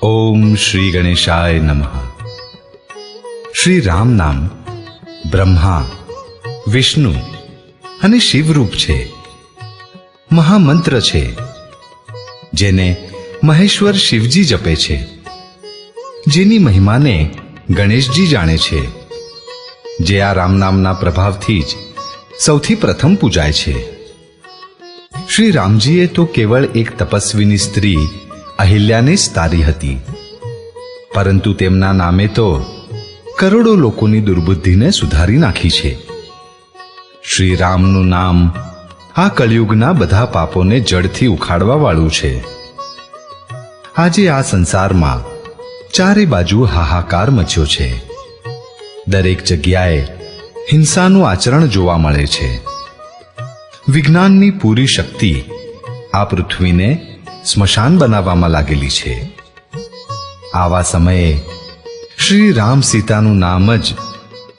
ઓમ શ્રી ગણેશાય નમઃ। શ્રી રામ નામ બ્રહ્મા, વિષ્ણુ અને શિવરૂપ છે, મહામંત્ર છે, જેને મહેશ્વર શિવજી જપે છે, જેની મહિમાને ગણેશજી જાણે છે, જે આ રામ નામના પ્રભાવથી જ સૌથી પ્રથમ પૂજાય છે। શ્રી રામજીએ તો કેવળ એક તપસ્વીની સ્ત્રી અહિલ્યાને જ તારી હતી, પરંતુ તેમના નામે તો કરોડો લોકોની દુર્બુદ્ધિને સુધારી નાખી છે। શ્રી રામનું નામ આ કળિયુગના બધા પાપોને જડથી ઉખાડવા વાળું છે। આજે આ સંસારમાં ચારે બાજુ હાહાકાર મચ્યો છે। દરેક જગ્યાએ હિંસાનું આચરણ જોવા મળે છે। વિજ્ઞાનની પૂરી શક્તિ આ પૃથ્વીને સ્મશાન બનાવવામાં લાગેલી છે। આવા સમયે શ્રી રામ સીતાનું નામ જ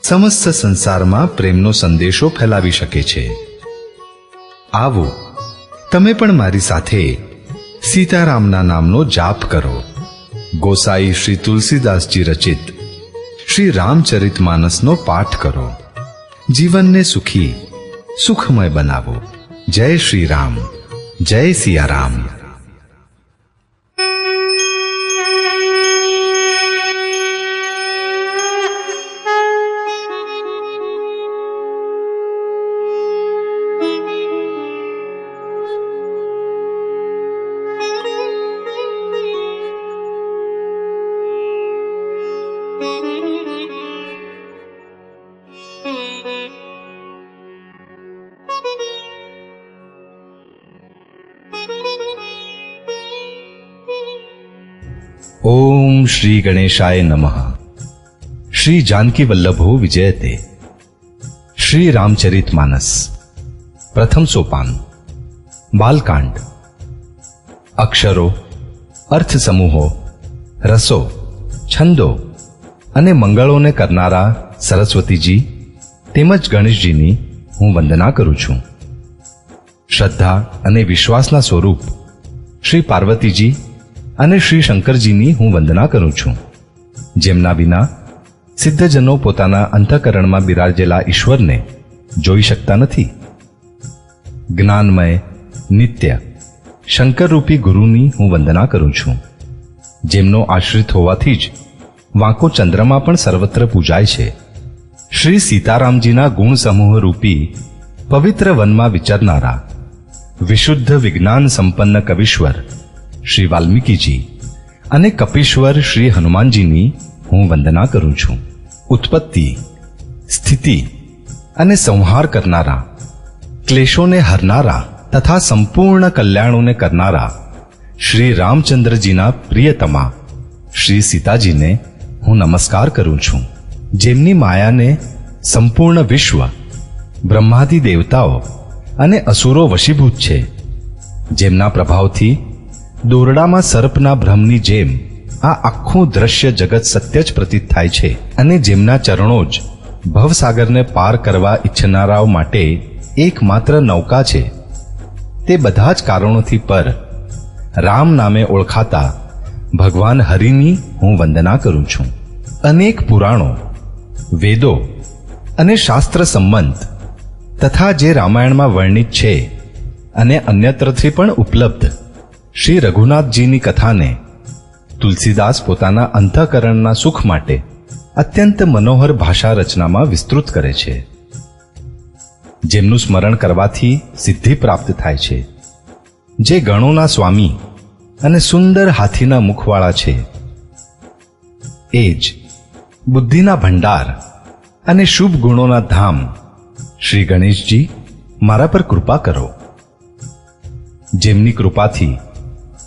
સમસ્ત સંસારમાં પ્રેમનો સંદેશો ફેલાવી શકે છે। આવો, તમે પણ મારી સાથે સીતારામના નામનો જાપ કરો। ગોસાઈ શ્રી તુલસીદાસજી રચિત શ્રી રામચરિતમાનસનો પાઠ કરો। જીવનને સુખી સુખમય બનાવો। જય શ્રી રામ, જય સિયારામ। ओम श्री गणेशाय नमः। श्री जानकी वल्लभो विजयते। श्री रामचरितमानस प्रथम सोपान। बालकांड। अक्षरो, अर्थ समूहो, रसो, छंदो अने मंगळोने करनारा सरस्वतीजी તેમજ ગણેશજીની હું વંદના કરું છું। શ્રદ્ધા અને વિશ્વાસના સ્વરૂપ શ્રી પાર્વતીજી અને શ્રી શંકરજીની હું વંદના કરું છું, જેમના વિના સિદ્ધજનો પોતાના અંતઃકરણમાં બિરાજેલા ઈશ્વરને જોઈ શકતા નથી। જ્ઞાનમય નિત્ય શંકરરૂપી ગુરુની હું વંદના કરું છું, જેમનો આશ્રિત હોવાથી જ વાંકો ચંદ્રમાં પણ સર્વત્ર પૂજાય છે। શ્રી સીતારામજીના ગુણ સમૂહ રૂપી પવિત્ર વનમાં વિચરનારા વિશુદ્ધ વિજ્ઞાન સંપન્ન કવિશ્વર શ્રી વાલ્મીકીજી અને કપીશ્વર શ્રી હનુમાનજીની હું વંદના કરું છું। ઉત્પત્તિ, સ્થિતિ અને સંહાર કરનારા, ક્લેશોને હરનારા તથા સંપૂર્ણ કલ્યાણોને કરનારા શ્રી રામચંદ્રજીના પ્રિયતમા શ્રી સીતાજીને હું નમસ્કાર કરું છું, જેમની માયાને સંપૂર્ણ વિશ્વ, બ્રહ્માદિ દેવતાઓ અને અસુરો વશીભૂત છે, જેમના પ્રભાવથી દોરડામાં સર્પના ભ્રમની જેમ આ આખું દ્રશ્ય જગત સત્ય જ પ્રતીત થાય છે, અને જેમના ચરણો જ ભવસાગરને પાર કરવા ઈચ્છનારાઓ માટે એકમાત્ર નૌકા છે। તે બધા જ કારણોથી પર રામ નામે ઓળખાતા ભગવાન હરિની હું વંદના કરું છું। અનેક પુરાણો, વેદો અને શાસ્ત્ર સંબંધ તથા જે રામાયણમાં વર્ણિત છે અને અન્યત્રથી પણ ઉપલબ્ધ શ્રી રઘુનાથજીની કથાને તુલસીદાસ પોતાના અંતઃકરણના સુખ માટે અત્યંત મનોહર ભાષા રચનામાં વિસ્તૃત કરે છે, જેમનું સ્મરણ કરવાથી સિદ્ધિ પ્રાપ્ત થાય છે, જે ગણોના સ્વામી અને સુંદર હાથીના મુખવાળા છે। એ જ બુદ્ધિના ભંડાર અને શુભ ગુણોના ધામ શ્રી ગણેશજી મારા પર કૃપા કરો, જેમની કૃપાથી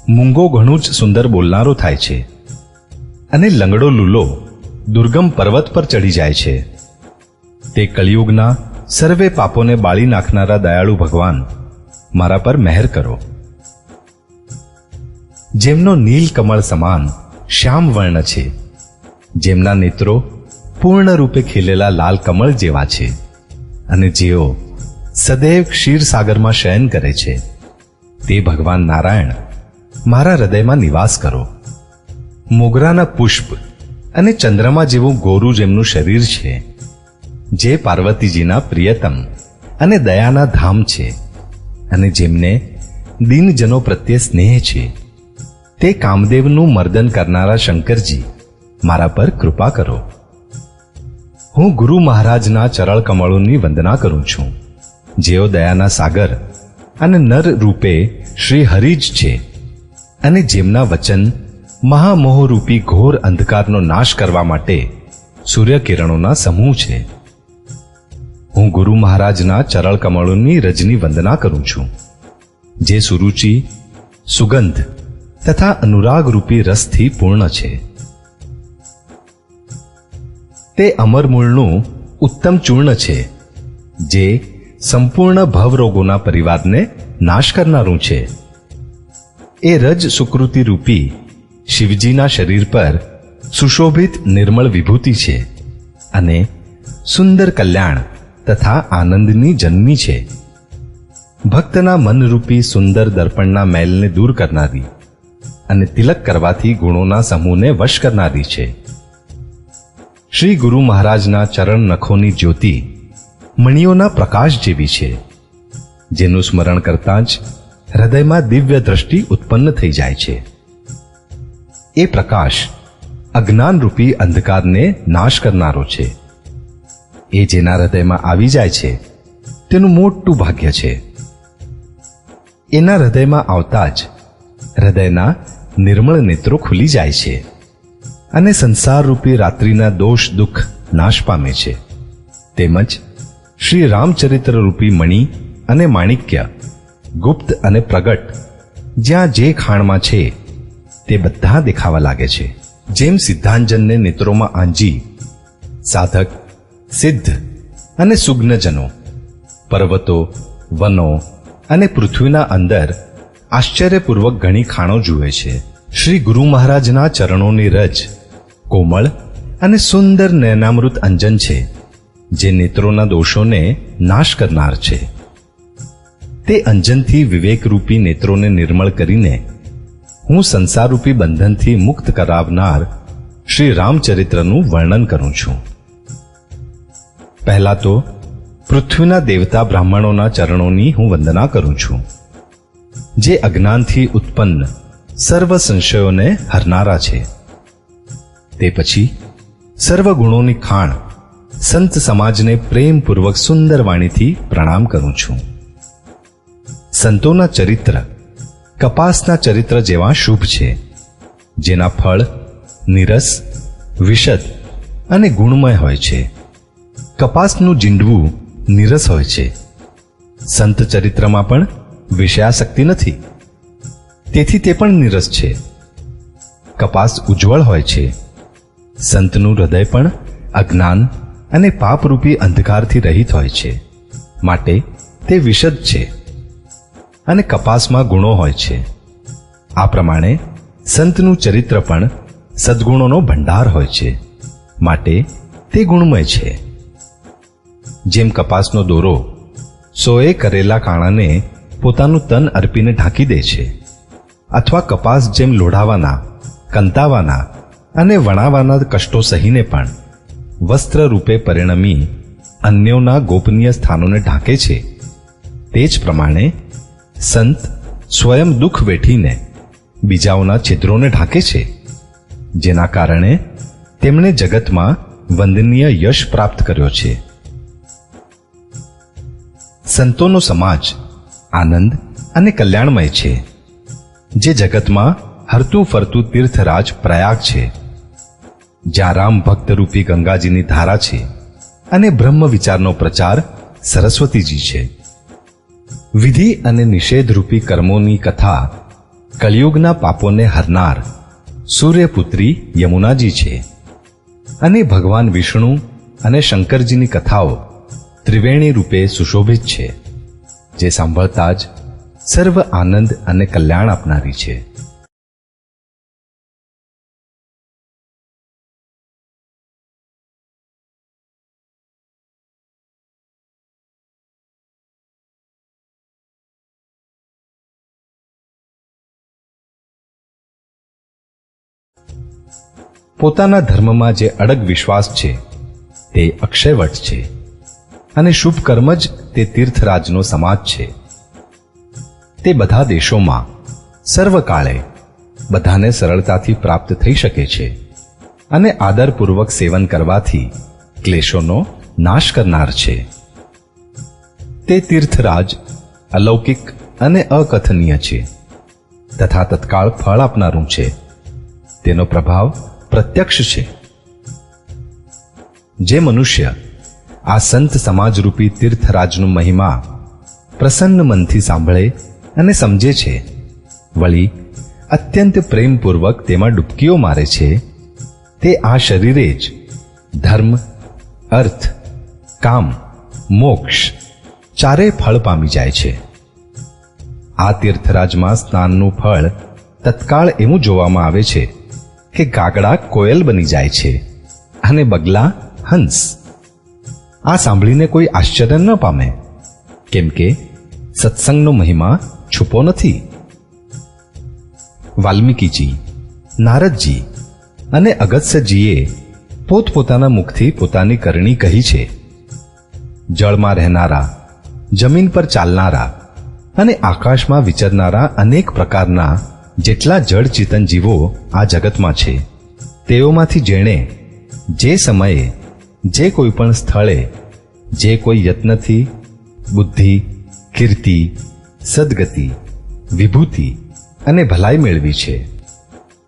મૂંગો ઘણું જ સુંદર બોલનારો થાય છે અને લંગડો લૂલો દુર્ગમ પર્વત પર ચડી જાય છે। તે કળિયુગના સર્વે પાપોને બાળી નાખનારા દયાળુ ભગવાન મારા પર મહેર કરો, જેમનો નીલ કમળ સમાન શ્યામ વર્ણ છે, જેમના નેત્રો પૂર્ણ રૂપે ખીલેલા લાલ કમળ જેવા છે, અને જેઓ સદૈવ ક્ષીરસાગરમાં શયન કરે છે, તે ભગવાન નારાયણ મારા હૃદયમાં નિવાસ કરો। મોગરાના પુષ્પ અને ચંદ્રમા જેવું ગોરું જેમનું શરીર છે, જે પાર્વતીજીના પ્રિયતમ અને દયાના ધામ છે, અને જેમને દીનજનો પ્રત્યે સ્નેહ છે, તે કામદેવનું મર્દન કરનારા શંકરજી મારા પર કૃપા કરો. હું ગુરુ મહારાજના ચરણ કમળોની વંદના કરું છું, જેઓ દયાના સાગર અને નર રૂપે શ્રી હરિ જ છે, અને જેમના વચન મહામોહરૂપી ઘોર અંધકારનો નાશ કરવા માટે સૂર્યકિરણોના સમૂહ છે. હું ગુરુ મહારાજના ચરણ કમળોની રજની વંદના કરું છું, જે સુરુચિ, સુગંધ તથા અનુરાગ રૂપી રસથી પૂર્ણ છે. તે અમરમૂળનું ઉત્તમ ચૂર્ણ છે, જે સંપૂર્ણ ભવરોગોના પરિવારને નાશ કરનારું છે. એ રજ સુકૃતિ રૂપી શિવજીના શરીર પર સુશોભિત નિર્મળ વિભૂતિ છે, અને સુંદર કલ્યાણ તથા આનંદની જન્મી છે. ભક્તના મનરૂપી સુંદર દર્પણના મેલને દૂર કરનારી અને તિલક કરવાથી ગુણોના સમૂહને વશ કરનારી છે. શ્રી ગુરુ મહારાજના ચરણ નખોની જ્યોતિ મણિયોના પ્રકાશ જેવી છે, જેનું સ્મરણ કરતાં જ હૃદયમાં દિવ્ય દ્રષ્ટિ ઉત્પન્ન થઈ જાય છે. એ પ્રકાશ અજ્ઞાનરૂપી અંધકારને નાશ કરનારો છે. એ જેના હૃદયમાં આવી જાય છે, તેનું મોટું ભાગ્ય છે. એના હૃદયમાં આવતા જ હૃદયના નિર્મળ નેત્રો ખુલી જાય છે, અને સંસારરૂપી રાત્રિના દોષ દુઃખ નાશ પામે છે. તેમજ શ્રી રામચરિત્ર રૂપી મણિ અને માણિક્ય, ગુપ્ત અને પ્રગટ, જ્યાં જે ખાણમાં છે તે બધા દેખાવા લાગે છે. જેમ સિદ્ધાંજનને નેત્રોમાં આંજી સાધક, સિદ્ધ અને સુગ્નજનો પર્વતો, વનો અને પૃથ્વીના અંદર આશ્ચર્યપૂર્વક ઘણી ખાણો જુએ છે. શ્રી ગુરુ મહારાજના ચરણોની રજ કોમળ અને સુંદર નયનામૃત અંજન છે, જે નેત્રોના દોષોને નાશ કરનાર છે. તે અંજનથી વિવેકરૂપી નેત્રોને નિર્મળ કરીને હું સંસારરૂપી બંધનથી મુક્ત કરાવનાર શ્રી રામચરિત્રનું વર્ણન કરું છું. પહેલા તો પૃથ્વીના દેવતા બ્રાહ્મણોના ચરણોની હું વંદના કરું છું, જે અજ્ઞાનથી ઉત્પન્ન સર્વ સંશયોને હરનારા છે. તે પછી સર્વ ગુણોની ખાણ સંત સમાજને પ્રેમપૂર્વક સુંદર વાણીથી પ્રણામ કરું છું. સંતોના ચરિત્ર કપાસના ચરિત્ર જેવા શુભ છે, જેના ફળ નિરસ, વિશદ અને ગુણમય હોય છે. કપાસનું જીંડવું નિરસ હોય છે. સંત ચરિત્રમાં પણ વિષયાસક્તિ નથી, તેથી તે પણ નિરસ છે. કપાસ ઉજ્જવળ હોય છે. સંતનું હૃદય પણ અજ્ઞાન અને પાપરૂપી અંધકારથી રહિત હોય છે, માટે તે વિશદ છે. અને કપાસમાં ગુણો હોય છે. આ પ્રમાણે સંતનું ચરિત્ર પણ સદ્ગુણોનો ભંડાર હોય છે, માટે તે ગુણમય છે. જેમ કપાસનો દોરો સોએ કરેલા કાણાને પોતાનું તન અર્પીને ઢાંકી દે છે, અથવા કપાસ જેમ લોઢાવાના, કંતાવાના અને વણાવાના કષ્ટો સહીને પણ વસ્ત્ર રૂપે પરિણમી અન્યોના ગોપનીય સ્થાનોને ઢાંકે છે, તે જ પ્રમાણે સંત સ્વયં દુઃખ વેઠીને બીજાઓના છિદ્રોને ઢાંકે છે, જેના કારણે તેમણે જગતમાં વંદનીય યશ પ્રાપ્ત કર્યો છે. સંતોનો સમાજ આનંદ અને કલ્યાણમય છે, જે જગતમાં હરતું ફરતું તીર્થરાજ પ્રયાગ છે, જ્યાં રામ ભક્તરૂપી ગંગાજીની ધારા છે અને બ્રહ્મ વિચારનો પ્રચાર સરસ્વતીજી છે. વિધિ અને નિષેધરૂપી કર્મોની કથા કળિયુગના પાપોને હરનાર સૂર્યપુત્રી યમુનાજી છે, અને ભગવાન વિષ્ણુ અને શંકરજીની કથાઓ ત્રિવેણી રૂપે સુશોભિત છે, જે સાંભળતા જ સર્વ આનંદ અને કલ્યાણ આપનારી છે. પોતાના ધર્મમાં જે અડગ વિશ્વાસ છે તે અક્ષયવટ છે અને શુભ કર્મ જ તે તીર્થરાજનો સમાજ છે. તે બધા દેશોમાં સર્વકાળે બધાને સરળતાથી પ્રાપ્ત થઈ શકે છે અને આદરપૂર્વક સેવન કરવાથી ક્લેશોનો નાશ કરનાર છે. તે તીર્થરાજ અલૌકિક અને અકથનીય છે તથા તત્કાળ ફળ આપનારું છે. તેનો પ્રભાવ પ્રત્યક્ષ છે. જે મનુષ્ય આ સંત સમાજરૂપી તીર્થરાજનો મહિમા પ્રસન્ન મનથી સાંભળે અને સમજે છે, વળી અત્યંત પ્રેમપૂર્વક તેમાં ડૂબકીઓ મારે છે, તે આ શરીરે જ ધર્મ, અર્થ, કામ, મોક્ષ ચારેય ફળ પામી જાય છે. આ તીર્થરાજમાં સ્નાનનું ફળ તત્કાળ એવું જોવામાં આવે છે કે કાગડા કોયલ બની જાય છે અને બગલા હંસ. આ સાંભળીને કોઈ આશ્ચર્ય ન પામે, કેમ કે સત્સંગનો મહિમા છુપો નથી. વાલ્મીકીજી, નારદજી અને અગસ્ત્યજીએ પોતપોતાના મુખથી પોતાની કરણી કહી છે. જળમાં રહેનારા, જમીન પર ચાલનારા અને આકાશમાં વિચરનારા અનેક પ્રકારના જેટલા જળચેતન જીવો આ જગતમાં છે, તેઓમાંથી જેણે જે સમયે જે કોઈ પણ સ્થળે જે કોઈ યત્નથી બુદ્ધિ, કીર્તિ, સદગતિ, વિભૂતિ અને ભલાઈ મેળવી છે,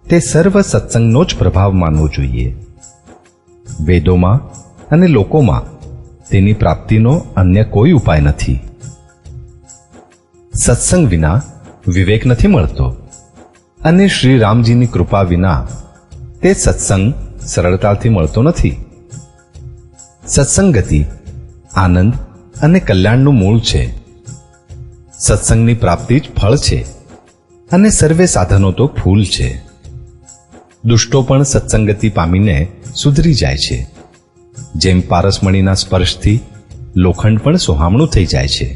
તે સર્વ સત્સંગનો જ પ્રભાવ માનવો જોઈએ. વેદોમાં અને લોકોમાં તેની પ્રાપ્તિનો અન્ય કોઈ ઉપાય નથી. સત્સંગ વિના વિવેક નથી મળતો અને શ્રી રામજીની કૃપા વિના તે સત્સંગ સરળતાથી મળતો નથી. સત્સંગતિ આનંદ અને કલ્યાણનું મૂળ છે. સત્સંગની પ્રાપ્તિ જ ફળ છે અને સર્વે સાધનો તો ફૂલ છે. દુષ્ટો પણ સત્સંગતિ પામીને સુધરી જાય છે. જેમ પારસમણીના સ્પર્શથી લોખંડ પણ સોહામણું થઈ જાય છે.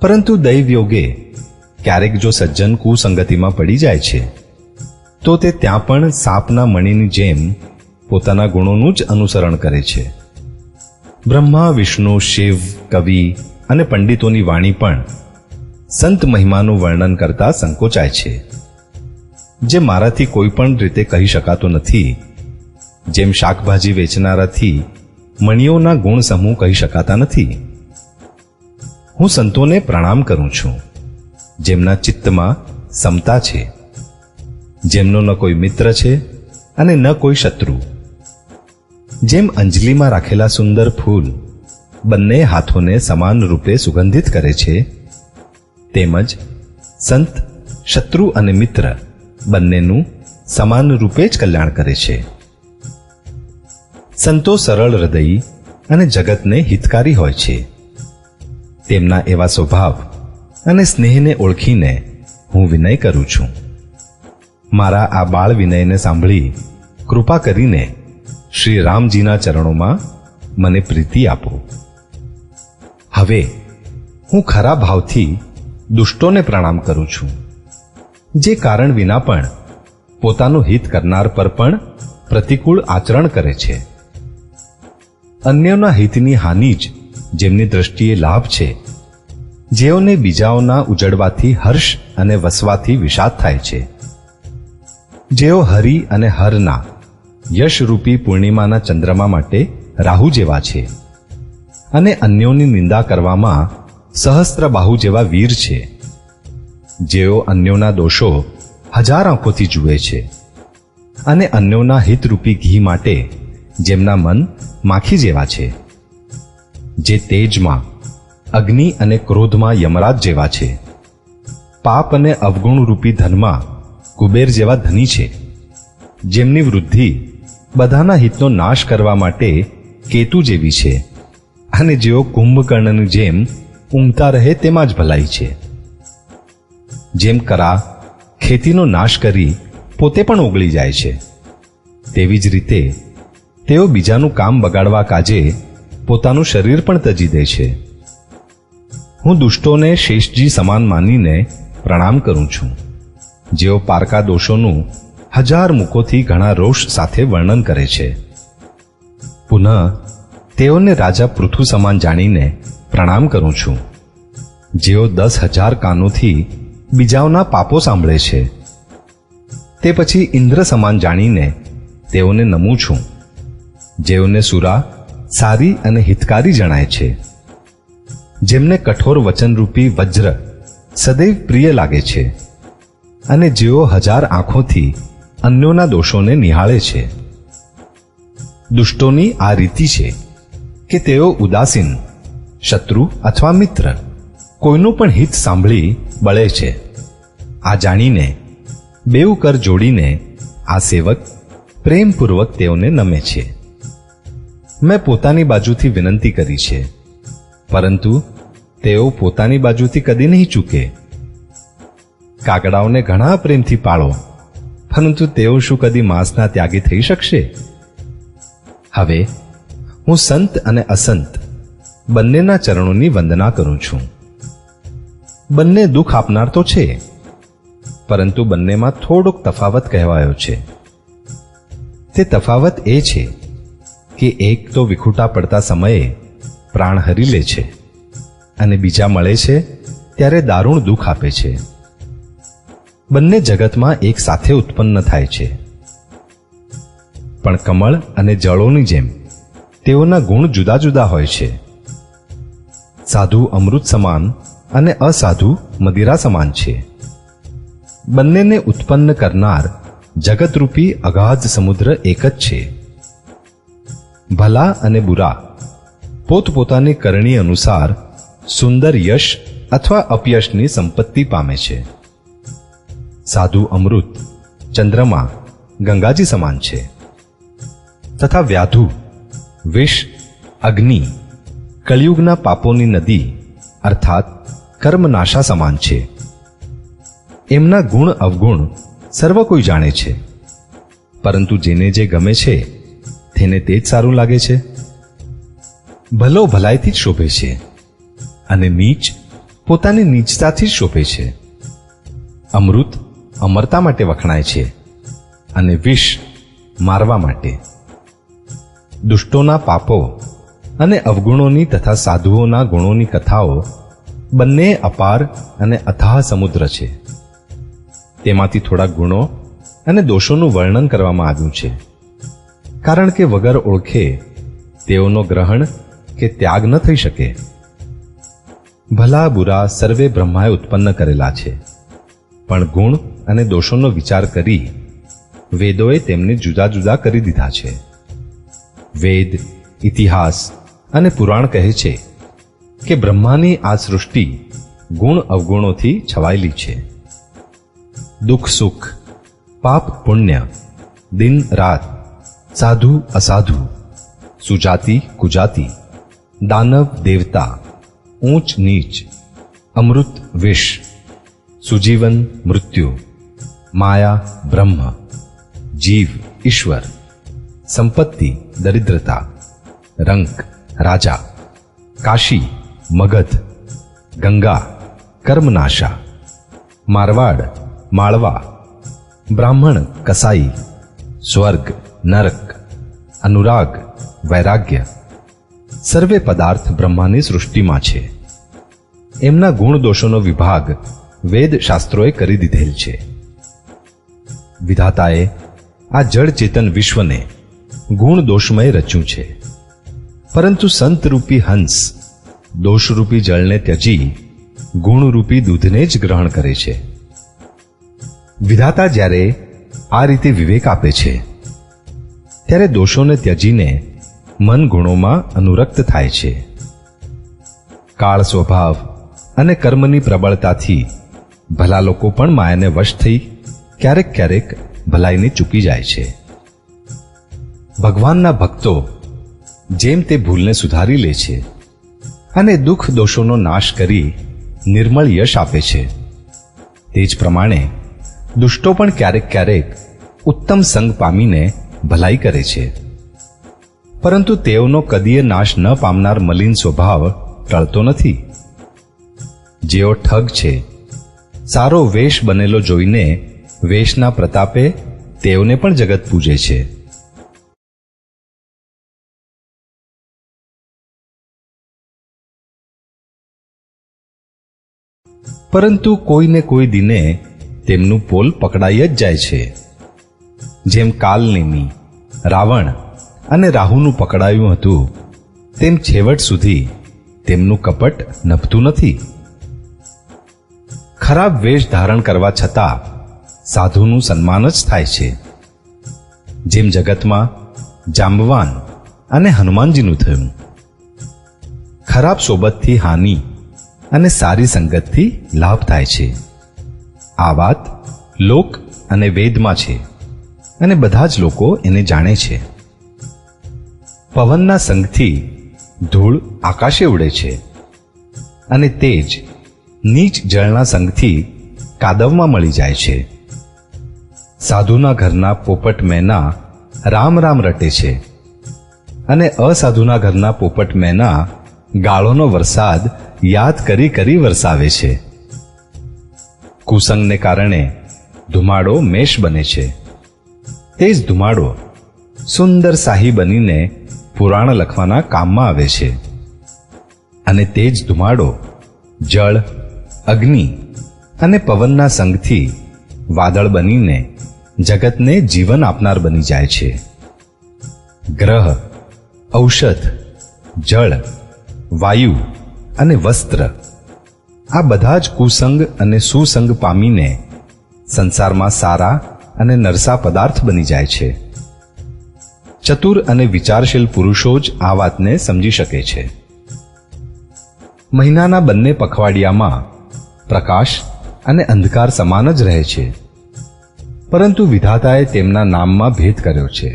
પરંતુ દૈવયોગે ક્યારેક જો સજ્જન કુસંગતિમાં પડી જાય છે તો તે ત્યાં પણ સાપના મણીની જેમ પોતાના ગુણોનું જ અનુસરણ કરે છે. બ્રહ્મા, વિષ્ણુ, શિવ, કવિ અને પંડિતોની વાણી પણ સંત મહિમાનું વર્ણન કરતા સંકોચાય છે. જે મારાથી કોઈ પણ રીતે કહી શકાતો નથી, જેમ શાકભાજી વેચનારાથી મણીઓના ગુણ સમૂહ કહી શકાતા નથી. હું સંતોને પ્રણામ કરું છું, જેમના ચિત્તમાં સમતા છે, જેમનો ન કોઈ મિત્ર છે અને ન કોઈ શત્રુ. જેમ અંજલિમાં રાખેલા સુંદર ફૂલ બંને હાથોને સમાન રૂપે સુગંધિત કરે છે, તેમજ સંત શત્રુ અને મિત્ર બંનેનું સમાન રૂપે જ કલ્યાણ કરે છે. સંતો સરળ હૃદયી અને જગતને હિતકારી હોય છે. તેમના એવા સ્વભાવ અને સ્નેહને ઓળખીને હું વિનય કરું છું. મારા આ બાળ વિનયને સાંભળી કૃપા કરીને શ્રી રામજીના ચરણોમાં મને પ્રીતિ આપો. હવે હું ખરા ભાવથી દુષ્ટોને પ્રણામ કરું છું, જે કારણ વિના પણ પોતાનું હિત કરનાર પર પણ પ્રતિકૂળ આચરણ કરે છે. અન્યના હિતની હાનિ જ જેમની દ્રષ્ટિએ લાભ છે, જેઓને બીજાઓના ઉજળવાથી હર્ષ અને વસવાથી વિષાદ થાય છે. જેઓ હરિ અને હરના યશરૂપી પૂર્ણિમાના ચંદ્રમા માટે રાહુ જેવા છે અને અન્યોની નિંદા કરવામાં સહસ્ત્રબાહુ જેવા વીર છે. જેઓ અન્યોના દોષો હજાર આંખોથી જુએ છે અને અન્યોના હિતરૂપી ઘી માટે જેમના મન માખી જેવા છે. જે તેજમાં, અગ્નિ અને ક્રોધમાં યમરાજ જેવા છે. પાપ અને અવગુણરૂપી ધનમાં કુબેર જેવા ધની છે. જેમની વૃદ્ધિ બધાના હિતનો નાશ કરવા માટે કેતુ જેવી છે અને જેઓ કુંભકર્ણની જેમ ઊંઘતા રહે તેમાં જ ભલાઈ છે. જેમ કરા ખેતીનો નાશ કરી પોતે પણ ઓગળી જાય છે, તેવી જ રીતે તેઓ બીજાનું કામ બગાડવા કાજે પોતાનું શરીર પણ તજી દે છે. હું દુષ્ટોને શેષજી સમાન માનીને પ્રણામ કરું છું, જેઓ પારકા દોષોનું 1000 મુખોથી ઘણા રોષ સાથે વર્ણન કરે છે. પુનઃ તેઓને રાજા પૃથુ સમાન જાણીને પ્રણામ કરું છું, જેઓ 10,000 કાનોથી બીજાઓના પાપો સાંભળે છે. તે પછી ઇન્દ્ર સમાન જાણીને તેઓને નમું છું, જેઓને સુરા સારી અને હિતકારી જણાય છે, જેમને કઠોર વચનરૂપી વજ્ર સદૈવ પ્રિય લાગે છે, અને જેઓ 1000 આંખોથી અન્યોના દોષોને નિહાળે છે. દુષ્ટોની આ રીતિ છે કે તેઓ ઉદાસીન, શત્રુ અથવા મિત્ર કોઈનું પણ હિત સાંભળી બળે છે. આ જાણીને બેઉ કર જોડીને આ સેવક પ્રેમપૂર્વક તેઓને નમે છે. મેં પોતાની બાજુથી વિનંતી કરી છે, પરંતુ તેઓ પોતાની બાજુથી કદી નહીં ચૂકે. કાગડાઓને ઘણા પ્રેમથી પાળો, પરંતુ તેઓ શું કદી માંસના ત્યાગી થઈ શકશે? હવે હું સંત અને અસંત બંનેના ચરણોની વંદના કરું છું. બંને દુઃખ આપનાર તો છે, પરંતુ બંનેમાં થોડોક તફાવત કહેવાયો છે. તે તફાવત એ છે કે એક તો વિખૂટા પડતા સમયે પ્રાણ હરી લે છે, અને બીજા મળે છે ત્યારે દારૂણ દુઃખ આપે છે. બંને જગતમાં એક સાથે ઉત્પન્ન થાય છે, પણ કમળ અને જળોની જેમ તેઓના ગુણ જુદા જુદા હોય છે. સાધુ અમૃત સમાન અને અસાધુ મદિરા સમાન છે. બંનેને ઉત્પન્ન કરનાર જગતરૂપી અગાધ સમુદ્ર એક જ છે. ભલા અને બુરા પોતપોતાની કરણી અનુસાર સુંદર યશ અથવા અપયશની સંપત્તિ પામે છે. સાધુ અમૃત ચંદ્રમા ગંગાજી સમાન છે, તથા વ્યાધુ વિષ અગ્નિ કળિયુગના પાપોની નદી અર્થાત કર્મનાશા સમાન છે. એમના ગુણ અવગુણ સર્વ કોઈ જાણે છે, પરંતુ જેને જે ગમે છે તેને તે જ સારું લાગે છે. ભલો ભલાઈથી જ શોભે છે, અને નીચ પોતાની નીચતાથી જ શોભે છે. અમૃત અમરતા માટે વખણાય છે, અને વિષ મારવા માટે. દુષ્ટોના પાપો અને અવગુણોની તથા સાધુઓના ગુણોની કથાઓ બંને અપાર અને અથાહ સમુદ્ર છે. તેમાંથી થોડા ગુણો અને દોષોનું વર્ણન કરવામાં આવ્યું છે, કારણ કે વગર ઓળખે તેઓનો ગ્રહણ કે ત્યાગ ન થઈ શકે. ભલા બુરા સર્વે બ્રહ્માએ ઉત્પન્ન કરેલા છે, પણ ગુણ અને દોષોનો વિચાર કરી વેદોએ તેમને જુદા જુદા કરી દીધા છે. વેદ, ઇતિહાસ અને પુરાણ કહે છે કે બ્રહ્માની આ સૃષ્ટિ ગુણ અવગુણોથી છવાયેલી છે. દુઃખ સુખ, પાપ પુણ્ય, દિન રાત, સાધુ અસાધુ, સુજાતિ કુજાતિ, દાનવ દેવતા, ઊંચ નીચ, અમૃત વિષ, સુજીવન મૃત્યુ, માયા બ્રહ્મ, જીવ ઈશ્વર, સંપત્તિ દરિદ્રતા, રંક રાજા, કાશી મગધ, ગંગા કર્મનાશા, મારવાડ માળવા, બ્રાહ્મણ કસાઈ, સ્વર્ગ નરક, અનુરાગ વૈરાગ્ય, સર્વે પદાર્થ બ્રહ્માની સૃષ્ટિમાં છે. એમના ગુણ દોષોનો વિભાગ વેદ શાસ્ત્રોએ કરી દીધેલ છે. વિધાતાએ આ જળ ચેતન વિશ્વને ગુણ દોષમય રચ્યું છે, પરંતુ સંતરૂપી હંસ દોષરૂપી જળને ત્યજી ગુણરૂપી દૂધને જ ગ્રહણ કરે છે. વિધાતા જ્યારે આ રીતે વિવેક આપે છે, ત્યારે દોષોને ત્યજીને મન ગુણોમાં અનુરક્ત થાય છે. કાળ સ્વભાવ અને કર્મની પ્રબળતાથી ભલા લોકો પણ માયાને વશ થઈ ક્યારેક ક્યારેક ભલાઈને ચૂકી જાય છે. ભગવાનના ભક્તો જેમ તે ભૂલને સુધારી લે છે અને દુઃખ દોષોનો નાશ કરી નિર્મળ યશ આપે છે, તે જ પ્રમાણે દુષ્ટો પણ ક્યારેક ક્યારેક ઉત્તમ સંગ પામીને ભલાઈ કરે છે, પરંતુ તેઓનો કદીય નાશ ન પામનાર મલિન સ્વભાવ ટળતો નથી. જેઓ ઠગ છે, સારો વેશ બનેલો જોઈને વેશના પ્રતાપે તેઓને પણ જગત પૂજે છે. પરંતુ કોઈને કોઈ દિને તેમનું પોલ પકડાઈ જ જાય છે. જેમ કાલનેમી, રાવણ અને રાહુનું પકડાયું હતું, તેમ છેવટ સુધી તેમનું કપટ નભતું નથી. ખરાબ વેશ ધારણ કરવા છતાં સાધુનું સન્માન જ થાય છે. જેમ જગતમાં જાંબવાન અને હનુમાનજીનું થયું. ખરાબ સોબતથી હાનિ અને સારી સંગતથી લાભ થાય છે. આ વાત લોક અને વેદમાં છે અને બધા જ લોકો એને જાણે છે. પવનના સંગથી ધૂળ આકાશે ઉડે છે અને તેજ નીચ જળના સંગથી કાદવમાં મળી જાય છે. સાધુના ઘરના પોપટ મેના રામ રામ રટે છે અને અસાધુના ઘરના પોપટ મેના ગાળોનો વરસાદ યાદ કરી કરી વરસાવે છે. કુસંગને કારણે ધુમાડો મેષ બને છે. તે જ ધુમાડો સુંદર શાહી બનીને પુરાણ લખવાના કામમાં આવે છે. અને તે જ ધુમાડો જળ, અગ્નિ અને પવનના સંગથી વાદળ બનીને જગતને જીવન આપનાર બની જાય છે. ગ્રહ, ઔષધ, જળ, વાયુ અને વસ્ત્ર આ બધા જ કુસંગ અને સુસંગ પામીને સંસારમાં સારા અને નરસા પદાર્થ બની જાય છે. ચતુર અને વિચારશીલ પુરુષો જ આ વાતને સમજી શકે છે. મહિનાના બંને પખવાડિયામાં પ્રકાશ અને અંધકાર સમાન જ રહે છે, પરંતુ વિધાતાએ તેમના નામમાં ભેદ કર્યો છે.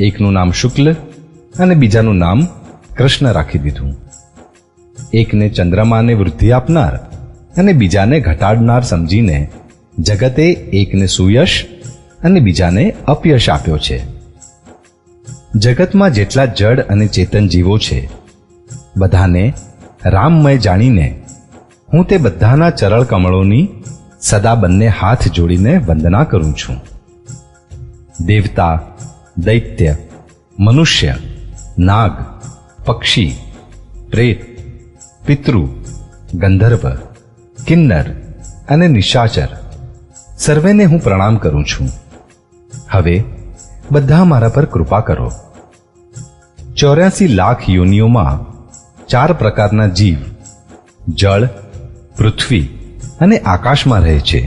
એકનું નામ શુક્લ અને બીજાનું નામ કૃષ્ણ રાખી દીધું. એકને ચંદ્રમાને વૃદ્ધિ આપનાર અને બીજાને ઘટાડનાર સમજીને જગતે એકને સુયશ અને બીજાને અપયશ આપ્યો છે. જગતમાં જેટલા જડ અને ચેતન જીવો છે, બધાને રામમય જાણીને હું તે બધાના ચરળ કમળોની સદા બંને હાથ જોડીને વંદના કરું છું. દેવતા, દૈત્ય, મનુષ્ય, નાગ, પક્ષી, પ્રેત, પિતૃ, ગંધર્વ, કિન્નર અને નિશાચર સર્વેને હું પ્રણામ કરું છું. હવે બધા મારા પર કૃપા કરો. 84 લાખ યોનિઓમાં 4 પ્રકારના જીવ જળ, પૃથ્વી અને આકાશમાં રહે છે.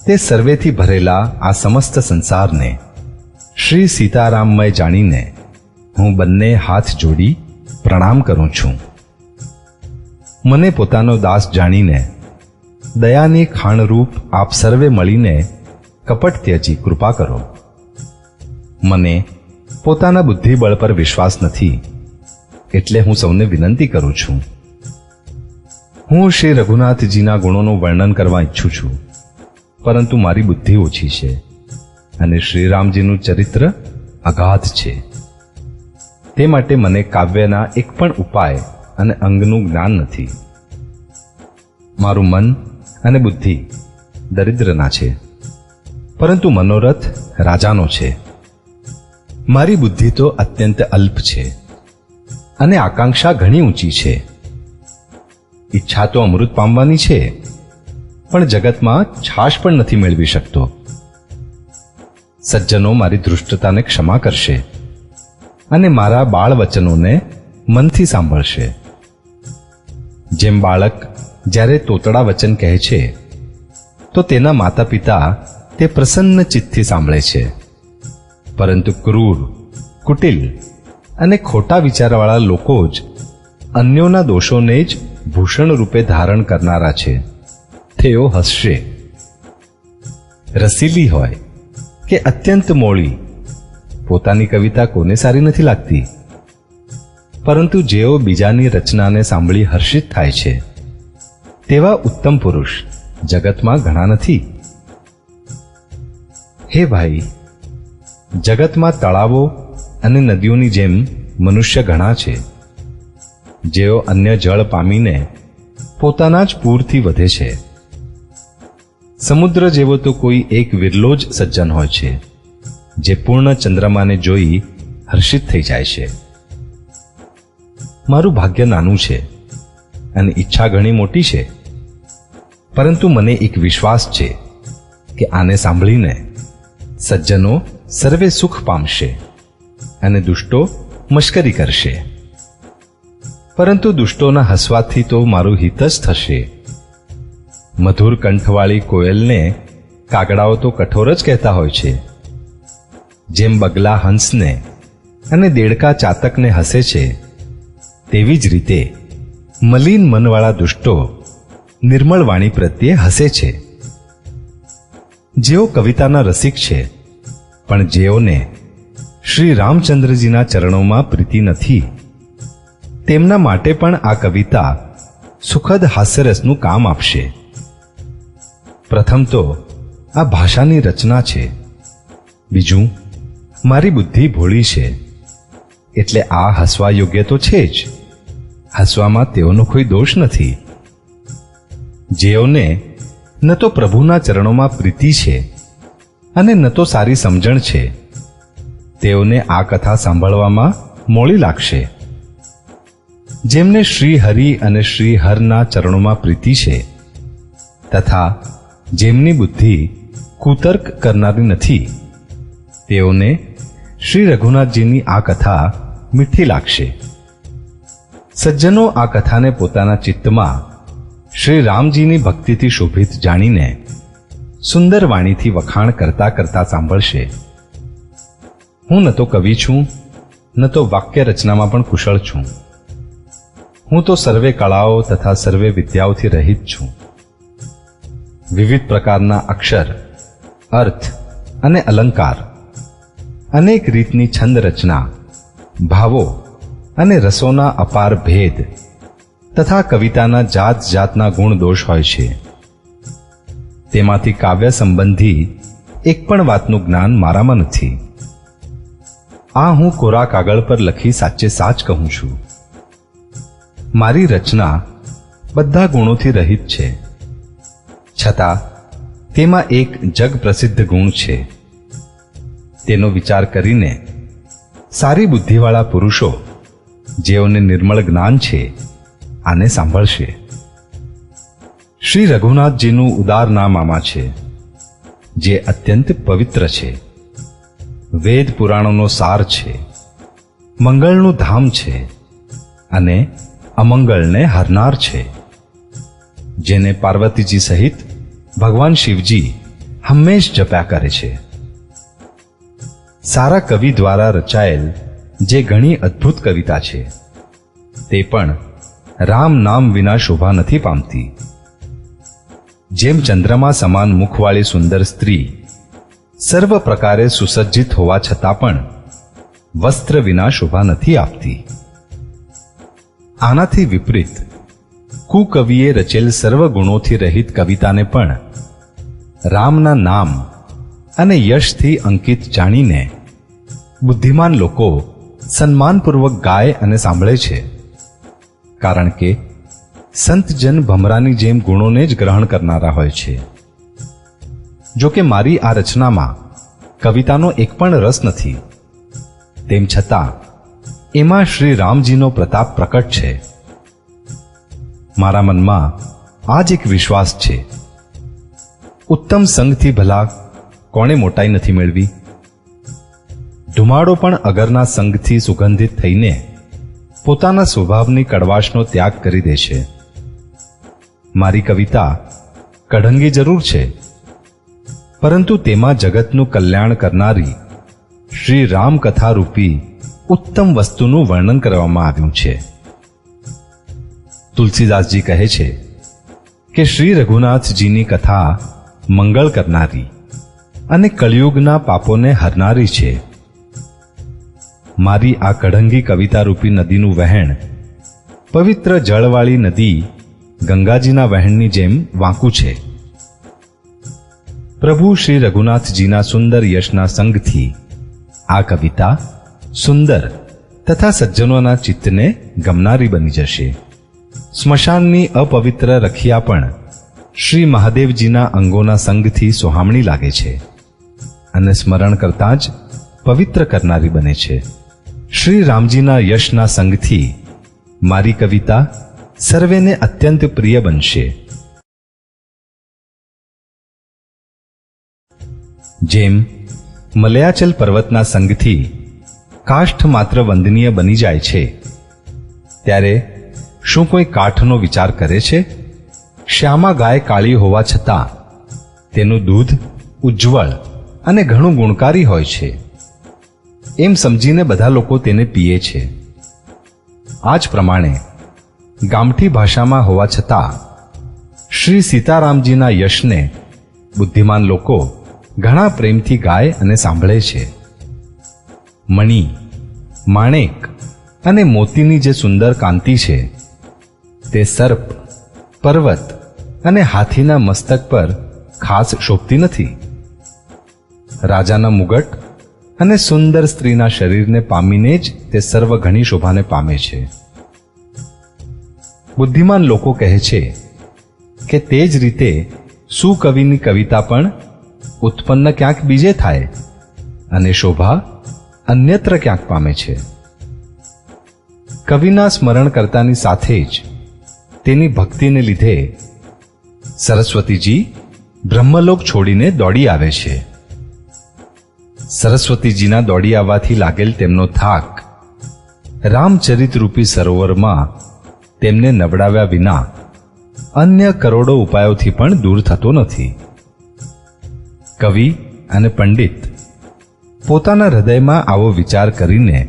તે સર્વેથી ભરેલા આ સમસ્ત સંસારને શ્રી સીતારામમય જાણીને હું બંને હાથ જોડી પ્રણામ કરું છું. મને પોતાનો દાસ જાણીને દયાની ખાણરૂપ આપ સર્વે મળીને કપટ ત્યજી કૃપા કરો. મને પોતાના બુદ્ધિબળ પર વિશ્વાસ નથી, એટલે હું સૌને વિનંતી કરું છું. હું શ્રી રઘુનાથજીના ગુણોનું વર્ણન કરવા ઈચ્છું છું, પરંતુ મારી બુદ્ધિ ઓછી છે અને શ્રીરામજીનું ચરિત્ર અગાધ છે. તે માટે મને કાવ્યના એક પણ ઉપાય અને અંગનું જ્ઞાન નથી. મારું મન અને બુદ્ધિ દરિદ્રના છે, પરંતુ મનોરથ રાજાનો છે. મારી બુદ્ધિ તો અત્યંત અલ્પ છે અને આકાંક્ષા ઘણી ઊંચી છે. ઈચ્છા તો અમૃત પામવાની છે, પણ જગતમાં છાશ પણ નથી મેળવી શકતો. સજ્જનો મારી ધૃષ્ટતાને ક્ષમા કરશે અને મારા બાળ વચનોને મનથી સાંભળશે. જેમ બાળક જ્યારે તોતડા વચન કહે છે તો તેના માતા પિતા તે પ્રસન્ન ચિત્તથી સાંભળે છે, પરંતુ ક્રૂર, કુટિલ અને ખોટા વિચારવાળા લોકો જ અન્યોના દોષોને જ ભૂષણ રૂપે ધારણ કરનારા છે. તેઓ હસશે. રસીલી હોય કે અત્યંત મોળી, પોતાની કવિતા કોને સારી નથી લાગતી? પરંતુ જેઓ બીજાની રચનાને સાંભળી હર્ષિત થાય છે, તેવા ઉત્તમ પુરુષ જગતમાં ઘણા નથી. હે ભાઈ, જગતમાં તળાવો અને નદીઓની જેમ મનુષ્ય ઘણા છે, જેઓ અન્ય જળ પામીને પોતાના જ પૂરથી વધે છે. સમુદ્ર જેવો તો કોઈ એક વિરલો જ સજ્જન હોય છે જે પૂર્ણ ચંદ્રમાને જોઈ હર્ષિત થઈ જાય છે. મારું ભાગ્ય નાનું છે અને ઈચ્છા ઘણી મોટી છે, પરંતુ મને એક વિશ્વાસ છે કે આને સાંભળીને સજ્જનો સર્વે સુખ પામશે અને દુષ્ટો મશ્કરી કરશે. પરંતુ દુષ્ટોના હસવાથી તો મારું હિત જ થશે. મધુર કંઠવાળી કોયલને કાગડાઓ તો કઠોર જ કહેતા હોય છે. જેમ બગલા હંસને અને દેડકા ચાતકને હસે છે, તેવી જ રીતે મલિન મનવાળા દુષ્ટો નિર્મળ વાણી પ્રત્યે હસે છે. જેઓ કવિતાના રસિક છે, પણ જેઓને શ્રી રામચંદ્રજીના ચરણોમાં પ્રીતિ નથી, તેમના માટે પણ આ કવિતા સુખદ હાસ્યરસનું કામ આપશે. પ્રથમ તો આ ભાષાની રચના છે, બીજું મારી બુદ્ધિ ભોળી છે, એટલે આ હસવા યોગ્ય તો છે જ. હસવામાં તેઓનો કોઈ દોષ નથી. જેઓને ન તો પ્રભુના ચરણોમાં પ્રીતિ છે અને ન તો સારી સમજણ છે, તેઓને આ કથા સાંભળવામાં મોડી લાગશે. જેમને શ્રી હરિ અને શ્રી હરના ચરણોમાં પ્રીતિ છે તથા જેમની બુદ્ધિ કુતર્ક કરનારી નથી, તેઓને શ્રી રઘુનાથજીની આ કથા મીઠી લાગશે. સજ્જનો આ કથાને પોતાના ચિત્તમાં શ્રી રામજીની ભક્તિથી શોભિત જાણીને સુંદર વાણીથી વખાણ કરતા કરતા સાંભળશે. હું ન તો કવિ છું, ન તો વાક્ય રચનામાં પણ કુશળ છું. હું તો સર્વે કળાઓ તથા સર્વે વિદ્યાઓથી રહિત છું. વિવિધ પ્રકારના અક્ષર, અર્થ અને અલંકાર, અનેક રીતની છંદ રચના, ભાવો અને રસોના અપાર ભેદ તથા કવિતાના જાત જાતના ગુણ દોષ હોય છે. તેમાંથી કાવ્ય સંબંધી એક પણ વાતનું જ્ઞાન મારામાં નથી. આ હું કોરા કાગળ પર લખી સાચે સાચ કહું છું. મારી રચના બધા ગુણોથી રહિત છે, છતાં તેમાં એક જગ પ્રસિદ્ધ ગુણ છે. તેનો વિચાર કરીને સારી બુદ્ધિવાળા પુરુષો, જેઓને નિર્મળ જ્ઞાન છે, આને સાંભળશે. શ્રી રઘુનાથજીનું ઉદાર નામ આમાં છે, જે અત્યંત પવિત્ર છે, વેદ પુરાણોનો સાર છે, મંગળનું ધામ છે અને અમંગળને હરનાર છે. જેને પાર્વતીજી સહિત ભગવાન શિવજી હંમેશ જપ્યા કરે છે. સારા કવિ દ્વારા રચાયેલ જે ઘણી અદ્ભુત કવિતા છે, તે પણ રામ નામ વિના શોભા નથી પામતી. જેમ ચંદ્રમા સમાન મુખવાળી સુંદર સ્ત્રી સર્વ પ્રકારે સુસજ્જિત હોવા છતાં પણ વસ્ત્ર વિના શોભા નથી આપતી, આનાથી વિપરીત કુકવિએ રચેલ સર્વ ગુણોથી રહિત કવિતાને પણ રામના નામ અને યશથી અંકિત જાણીને બુદ્ધિમાન લોકો સન્માનપૂર્વક ગાય અને સાંભળે છે. કારણ કે સંતજન ભમરાની જેમ ગુણોને જ ગ્રહણ કરનારા હોય છે. જો કે મારી આ રચનામાં કવિતાનો એક પણ રસ નથી, તેમ છતાં એમાં શ્રી રામજીનો પ્રતાપ પ્રકટ છે. મારા મનમાં આ જ એક વિશ્વાસ છે. ઉત્તમ સંગથી ભલા કોણે મોટાઈ નથી મેળવી? ધુમાડો પણ અગરના સંગથી સુગંધિત થઈને પોતાના સ્વભાવની કડવાશનો ત્યાગ કરી દે છે. મારી કવિતા કઢંગી જરૂર છે, પરંતુ તેમાં જગતનું કલ્યાણ કરનારી શ્રી રામકથા રૂપી ઉત્તમ વસ્તુનું વર્ણન કરવામાં આવ્યું છે. તુલસીદાસજી કહે છે કે શ્રી રઘુનાથજીની કથા મંગળ કરનારી અને કળિયુગના પાપોને હરનારી છે. મારી આ કઢંગી કવિતા રૂપી નદીનું વહેણ પવિત્ર જળવાળી નદી ગંગાજીના વહેણની જેમ વાંકું છે. પ્રભુ શ્રી રઘુનાથજીના સુંદર યશના સંગથી આ કવિતા સુંદર તથા સજ્જનોના ચિત્તને ગમનારી બની જશે. સ્મશાનની અપવિત્ર રખિયા પણ શ્રી મહાદેવજીના અંગોના સંગથી સોહામણી લાગે છે અને સ્મરણ કરતાં જ પવિત્ર કરનારી બને છે. શ્રી રામજીના યશના સંગથી મારી કવિતા સર્વેને અત્યંત પ્રિય બનશે. જેમ મલયાચલ પર્વતના સંગથી કાષ્ઠ માત્ર વંદનીય બની જાય છે, ત્યારે શું કોઈ કાઠનો વિચાર કરે છે? શ્યામા ગાય કાળી હોવા છતાં તેનું દૂધ ઉજ્જવળ અને ઘણું ગુણકારી હોય છે, એમ સમજીને બધા લોકો તેને પીએ છે. આ જ પ્રમાણે ગામઠી ભાષામાં હોવા છતાં શ્રી સીતારામજીના યશને બુદ્ધિમાન લોકો ઘણા પ્રેમથી ગાય અને સાંભળે છે. મણિ, માણેક અને મોતીની જે સુંદર કાંતિ છે તે સર્પ, પર્વત અને હાથીના મસ્તક પર ખાસ શોભતી નથી. રાજાના મુગટ અને સુંદર સ્ત્રીના શરીરને પામીને જ તે સર્વ ઘણી શોભાને પામે છે. બુદ્ધિમાન લોકો કહે છે કે તે જ રીતે સુકવિની કવિતા પણ ઉત્પન્ન ક્યાંક બીજે થાય અને શોભા અન્યત્ર ક્યાંક પામે છે. કવિના સ્મરણ કરતાની સાથે જ તેની ભક્તિને લીધે સરસ્વતીજી બ્રહ્મલોક છોડીને દોડી આવે છે. સરસ્વતીજીના દોડી આવવાથી લાગેલ તેમનો થાક રામચરિત રૂપી સરોવરમાં તેમને નવડાવ્યા વિના અન્ય કરોડો ઉપાયોથી પણ દૂર થતો નથી. કવિ અને પંડિત પોતાના હૃદયમાં આવો વિચાર કરીને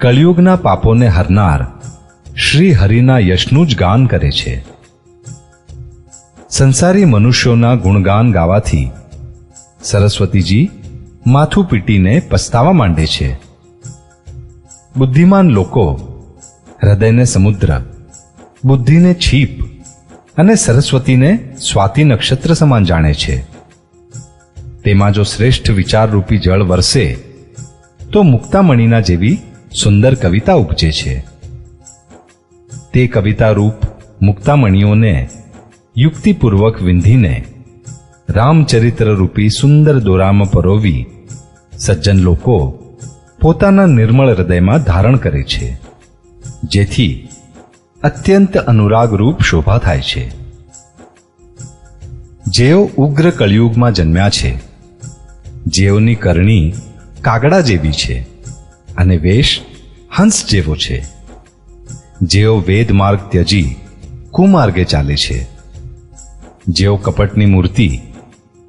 કળિયુગના પાપોને હરનાર શ્રી હરિના યશનું જ ગાન કરે છે. સંસારી મનુષ્યોના ગુણગાન ગાવાથી સરસ્વતીજી માથું પીટીને પસ્તાવા માંડે છે. બુદ્ધિમાન લોકો હૃદયને સમુદ્ર, બુદ્ધિને છીપ અને સરસ્વતીને સ્વાતિ નક્ષત્ર સમાન જાણે છે. તેમાં જો શ્રેષ્ઠ વિચારરૂપી જળ વરસે તો મુક્તામણીના જેવી સુંદર કવિતા ઉપજે છે. તે કવિતા રૂપ મુક્તામણીઓને યુક્તિપૂર્વક વિંધીને રામચરિત્ર રૂપી સુંદર દોરામાં પરોવી સજ્જન લોકો પોતાના નિર્મળ હૃદયમાં ધારણ કરે છે, જેથી અત્યંત અનુરાગ રૂપ શોભા થાય છે. જેઓ ઉગ્ર કળિયુગમાં જન્મ્યા છે, જેઓની કરણી કાગડા જેવી છે અને વેશ હંસ જેવો છે, જેઓ વેદ માર્ગ ત્યજી કુમાર્ગે ચાલે છે, જેઓ કપટની મૂર્તિ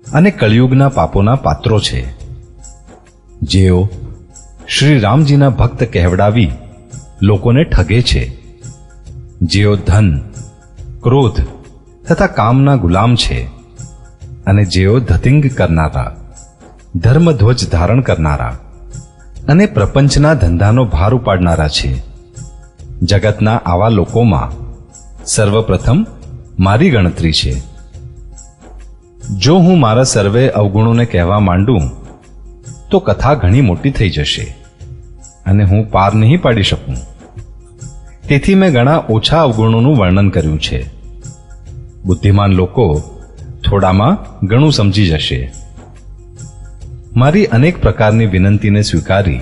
અને કળિયુગના પાપોના પાત્રો છે, જેઓ શ્રી રામજીના ભક્ત કહેવડાવી લોકોને ઠગે છે, જેઓ ધન, ક્રોધ તથા કામના ગુલામ છે અને જેઓ ધતિંગ કરનારા, ધર્મધ્વજ ધારણ કરનારા અને પ્રપંચના ધંધાનો ભાર ઉપાડનારા છે. જગતના આવા લોકોમાં સર્વપ્રથમ મારી ગણતરી છે. જો હું મારા સર્વે અવગુણોને કહેવા માંડું તો કથા ઘણી મોટી થઈ જશે અને હું પાર નહીં પાડી શકું. તેથી મેં ઘણા ઓછા અવગુણોનું વર્ણન કર્યું છે. બુદ્ધિમાન લોકો થોડામાં ઘણું સમજી જશે. મારી અનેક પ્રકારની વિનંતીને સ્વીકારી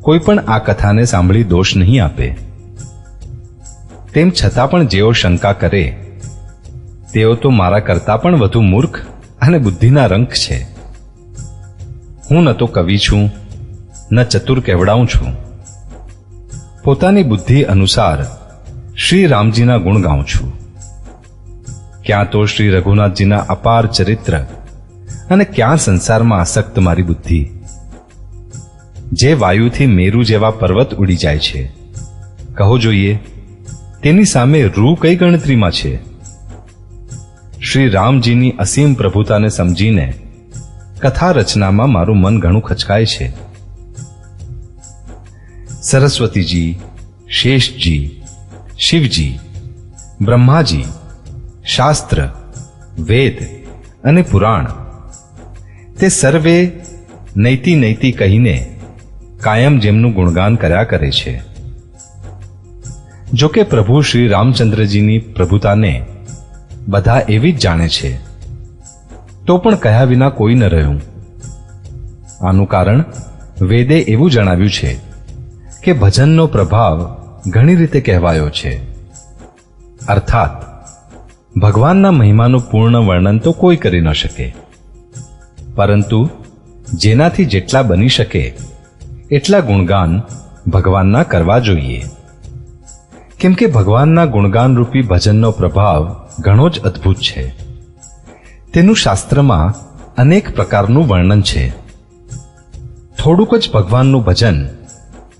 કોઈ પણ આ કથાને સાંભળી દોષ નહીં આપે. તેમ છતાં પણ જેઓ શંકા કરે તેઓ તો મારા કરતા પણ વધુ મૂર્ખ અને બુદ્ધિના રંક છે. હું ન તો કવિ છું, ન ચતુર કહેવડાવું છું. પોતાની બુદ્ધિ અનુસાર શ્રી રામજીના ગુણ ગાઉં છું. ક્યાં તો શ્રી રઘુનાથજીના અપાર ચરિત્ર અને ક્યાં સંસારમાં આસક્ત મારી બુદ્ધિ. જે વાયુથી મેરુ જેવા પર્વત ઉડી જાય છે, કહો જોઈએ તેની સામે રૂ કઈ ગણતરીમાં છે? શ્રી રામજીની અસીમ પ્રભુતાને સમજીને કથા રચનામાં મારું મન ઘણું ખચકાય છે. સરસ્વતીજી, શેષજી, શિવજી, બ્રહ્માજી, શાસ્ત્ર, વેદ અને પુરાણ તે સર્વે નૈતિ નૈતિ કહીને કાયમ જેમનું ગુણગાન કર્યા કરે છે. જો કે પ્રભુ શ્રી રામચંદ્રજીની પ્રભુતાને બધા એવી જ જાણે છે, તો પણ કહ્યા વિના કોઈ ન રહ્યું. આનું કારણ વેદે એવું જણાવ્યું છે કે ભજનનો પ્રભાવ ઘણી રીતે કહેવાયો છે. અર્થાત ભગવાનના મહિમાનું પૂર્ણ વર્ણન તો કોઈ કરી ન શકે, પરંતુ જેનાથી જેટલા બની શકે એટલા ગુણગાન ભગવાનના કરવા જોઈએ. કેમ કે ભગવાનના ગુણગાન રૂપી ભજનનો પ્રભાવ ઘણો જ અદ્ભુત છે. તેનું શાસ્ત્રમાં અનેક પ્રકારનું વર્ણન છે. થોડુંક જ ભગવાનનું ભજન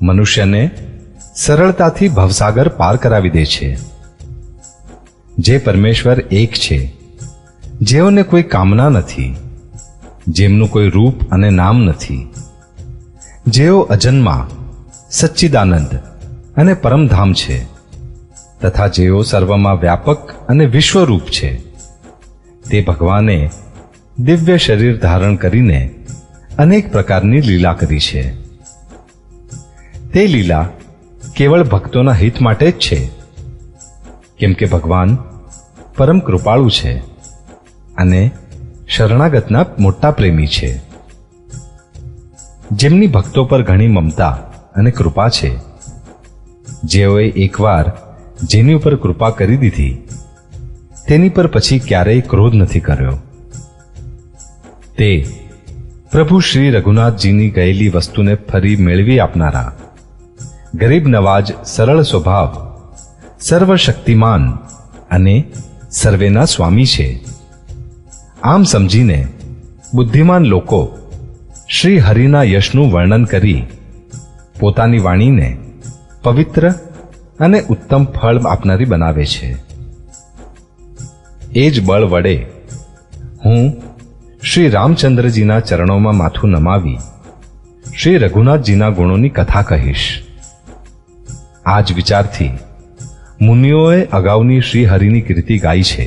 મનુષ્યને સરળતાથી ભવસાગર પાર કરાવી દે છે. જે પરમેશ્વર એક છે, જેઓને કોઈ કામના નથી, જેમનું કોઈ રૂપ અને નામ નથી, જેઓ અજન્મા, સચ્ચિદાનંદ અને પરમધામ છે, તથા જેઓ સર્વમાં વ્યાપક અને વિશ્વરૂપ છે, તે ભગવાને દિવ્ય શરીર ધારણ કરીને અનેક પ્રકારની લીલા કરી છે. તે લીલા કેવળ ભક્તોના હિત માટે જ છે, કેમ કે ભગવાન પરમ કૃપાળુ છે અને શરણાગતના મોટા પ્રેમી છે. જેમની ભક્તો પર ઘણી મમતા અને કૃપા છે, જેઓએ એકવાર જેની ઉપર કૃપા કરી દીધી તેની પર પછી ક્યારેય ક્રોધ નથી કર્યો. તે પ્રભુ શ્રી રઘુનાથજીની ગયેલી વસ્તુને ફરી મેળવી આપનારા, ગરીબ નવાજ, સરળ સ્વભાવ, સર્વશક્તિમાન અને સર્વેના સ્વામી છે. આમ સમજીને બુદ્ધિમાન લોકો શ્રી હરિના યશનું વર્ણન કરી પોતાની વાણીને પવિત્ર અને ઉત્તમ ફળ આપનારી બનાવે છે. એ જ બળ વડે હું શ્રી રામચંદ્રજીના ચરણોમાં માથું નમાવી શ્રી રઘુનાથજીના ગુણોની કથા કહીશ. આ જ વિચારથી મુનિઓએ અગાઉની શ્રી હરિની કીર્તિ ગાઈ છે.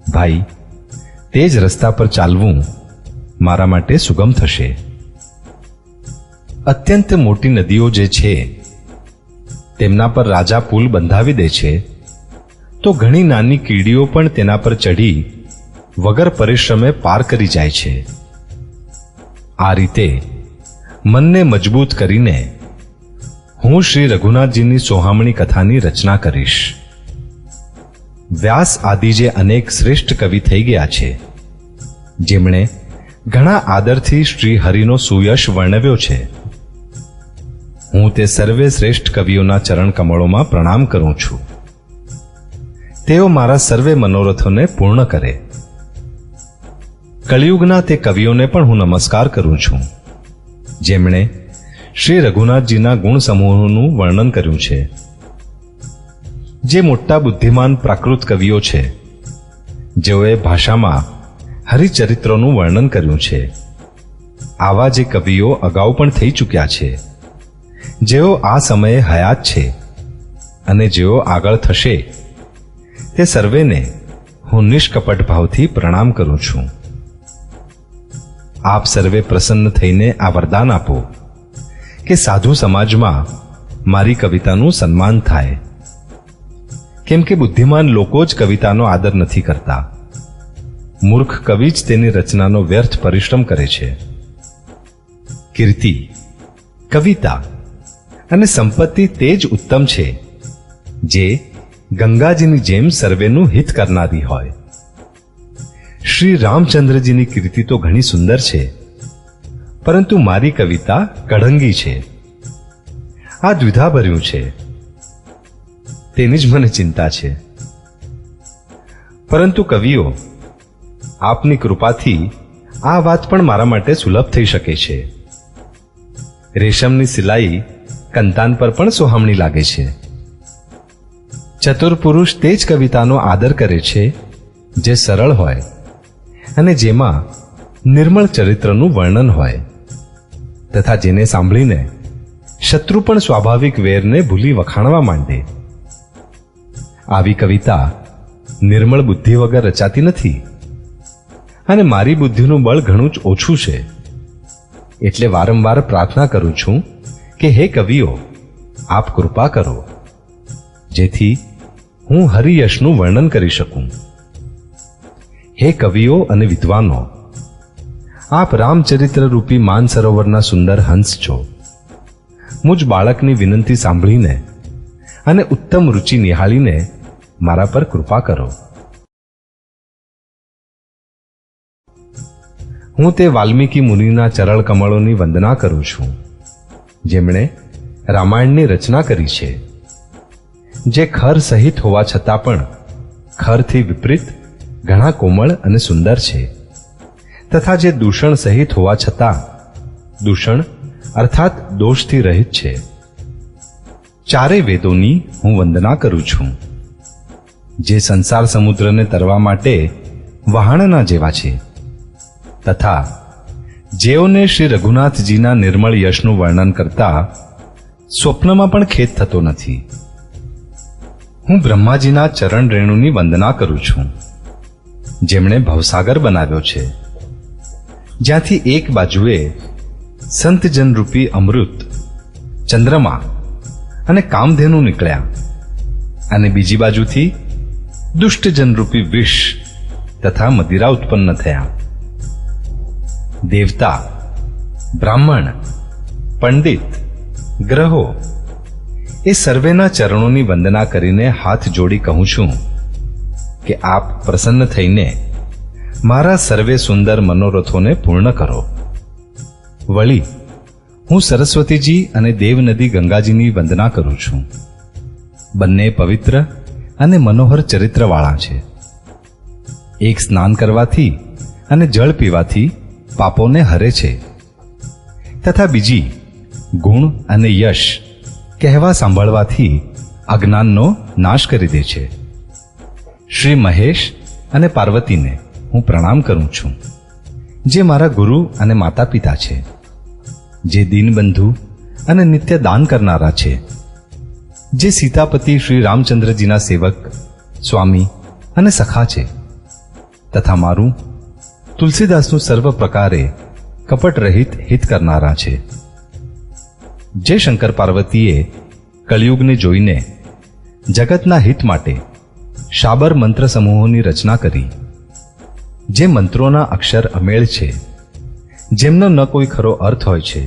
ભાઈ, તે જ રસ્તા પર ચાલવું મારા માટે સુગમ થશે. અત્યંત મોટી નદીઓ જે છે તેમના પર રાજા પુલ બંધાવી દે છે, તો ઘણી નાની કીડીઓ પણ તેના પર ચઢી વગર પરિશ્રમે પાર કરી જાય છે. આ રીતે મનને મજબૂત કરીને હું શ્રી રઘુનાથજીની સોહામણી કથાની રચના કરીશ. વ્યાસ આદિ જે અનેક શ્રેષ્ઠ કવિ થઈ ગયા છે, જેમણે ઘણા આદરથી શ્રી હરિનો સુયશ વર્ણવ્યો છે, હું તે સર્વે શ્રેષ્ઠ કવિઓના ચરણ કમળોમાં પ્રણામ કરું છું. તેઓ મારા સર્વે મનોરથોને પૂર્ણ કરે. કળિયુગના તે કવિઓને પણ હું નમસ્કાર કરું છું, જેમણે શ્રી રઘુનાથજીના ગુણ સમૂહોનું વર્ણન કર્યું છે. જે મોટા બુદ્ધિમાન પ્રાકૃત કવિઓ છે, જેઓએ ભાષામાં હરિચરિત્રોનું વર્ણન કર્યું છે, આવા જે કવિઓ અગાઉ પણ થઈ ચૂક્યા છે, જેઓ આ સમયે હયાત છે અને જેઓ આગળ થશે, તે સર્વેને હું નિષ્કપટ ભાવથી પ્રણામ કરું છું. આપ સર્વે પ્રસન્ન થઈને આ વરદાન આપો કે સાધુ સમાજમાં મારી કવિતાનું સન્માન થાય. કેમ કે બુદ્ધિમાન લોકો જ કવિતાનો આદર નથી કરતા. મૂર્ખ કવિ જ તેની રચનાનો વ્યર્થ પરિશ્રમ કરે છે. કીર્તિ, કવિતા અને સંપત્તિ તે જ ઉત્તમ છે જે ગંગાજીની જેમ સર્વેનું હિત કરનારી હોય. શ્રી રામચંદ્રજીની કીર્તિ તો ઘણી સુંદર છે, પરંતુ મારી કવિતા કળંગી છે. આ દ્વિધા ભર્યું છે, તેની જ મને ચિંતા છે. પરંતુ કવિઓ, આપની કૃપાથી આ વાત પણ મારા માટે સુલભ થઈ શકે છે. રેશમની સિલાઈ કંતાન પર પણ સોહામણી લાગે છે. ચતુર પુરુષ તે જ કવિતાનો આદર કરે છે જે સરળ હોય અને જેમાં નિર્મળ ચરિત્રનું વર્ણન હોય, તથા જેને સાંભળીને શત્રુ પણ સ્વાભાવિક વેરને ભૂલી વખાણવા માંડે. આવી કવિતા નિર્મળ બુદ્ધિ વગર રચાતી નથી, અને મારી બુદ્ધિનું બળ ઘણું જ ઓછું છે. એટલે વારંવાર પ્રાર્થના કરું છું કે હે કવિઓ, આપ કૃપા કરો, જેથી હું હરિયશનું વર્ણન કરી શકું. હે કવિઓ અને વિદ્વાનો, આપ રામચરિત્ર રૂપી માનસરોવરના સુંદર હંસ છો. મુજ બાળકની વિનંતી સાંભળીને અને ઉત્તમ રુચિ નિહાળીને મારા પર કૃપા કરો. હું તે વાલ્મીકી મુનિના ચરણ કમળોની વંદના કરું છું, જેમણે રામાયણની રચના કરી છે, જે ખર સહિત હોવા છતાં પણ ખરથી વિપરીત ઘણા કોમળ અને સુંદર છે, તથા જે દૂષણ સહિત હોવા છતાં દૂષણ અર્થાત દોષથી રહિત છે. ચારેય વેદોની હું વંદના કરું છું, જે સંસાર સમુદ્રને તરવા માટે વહાણના જેવા છે, તથા જેઓને શ્રી રઘુનાથજીના નિર્મળ યશનું વર્ણન કરતા સ્વપ્નમાં પણ ખેદ થતો નથી. હું બ્રહ્માજીના ચરણ રેણુની વંદના કરું છું, જેમણે ભવસાગર બનાવ્યો છે, જ્યાંથી એક બાજુએ સંતજનરૂપી અમૃત, ચંદ્રમા અને કામધેનુ નીકળ્યા અને બીજી બાજુથી દુષ્ટજનરૂપી વિષ તથા મદિરા ઉત્પન્ન થયા. દેવતા, બ્રાહ્મણ, પંડિત, ગ્રહો એ સર્વેના ચરણોની વંદના કરીને હાથ જોડી કહું છું કે આપ પ્રસન્ન થઈને મારા સર્વે સુંદર મનોરથોને પૂર્ણ કરો. વળી હું સરસ્વતીજી અને દેવનદી ગંગાજીની વંદના કરું છું. બંને પવિત્ર અને મનોહર ચરિત્રવાળા છે. એક સ્નાન કરવાથી અને જળ પીવાથી પાપોને હરે છે, તથા બીજી ગુણ અને યશ કહેવા સાંભળવાથી અજ્ઞાનનો નાશ કરી દે છે. શ્રી મહેશ અને પાર્વતીને હું પ્રણામ કરું છું, જે મારા ગુરુ અને માતા પિતા છે, જે દીનબંધુ અને નિત્ય દાન કરનારા છે, જે સીતાપતિ શ્રી રામચંદ્રજીના સેવક, સ્વામી અને સખા છે, તથા મારું તુલસીદાસનું સર્વ પ્રકારે કપટ રહિત હિત કરનારા છે. જે શંકર પાર્વતીએ કળિયુગને જોઈને જગતના હિત માટે શાબર મંત્ર સમૂહોની રચના કરી, જે મંત્રોના અક્ષર અમેળ છે, જેમનો ન કોઈ ખરો અર્થ હોય છે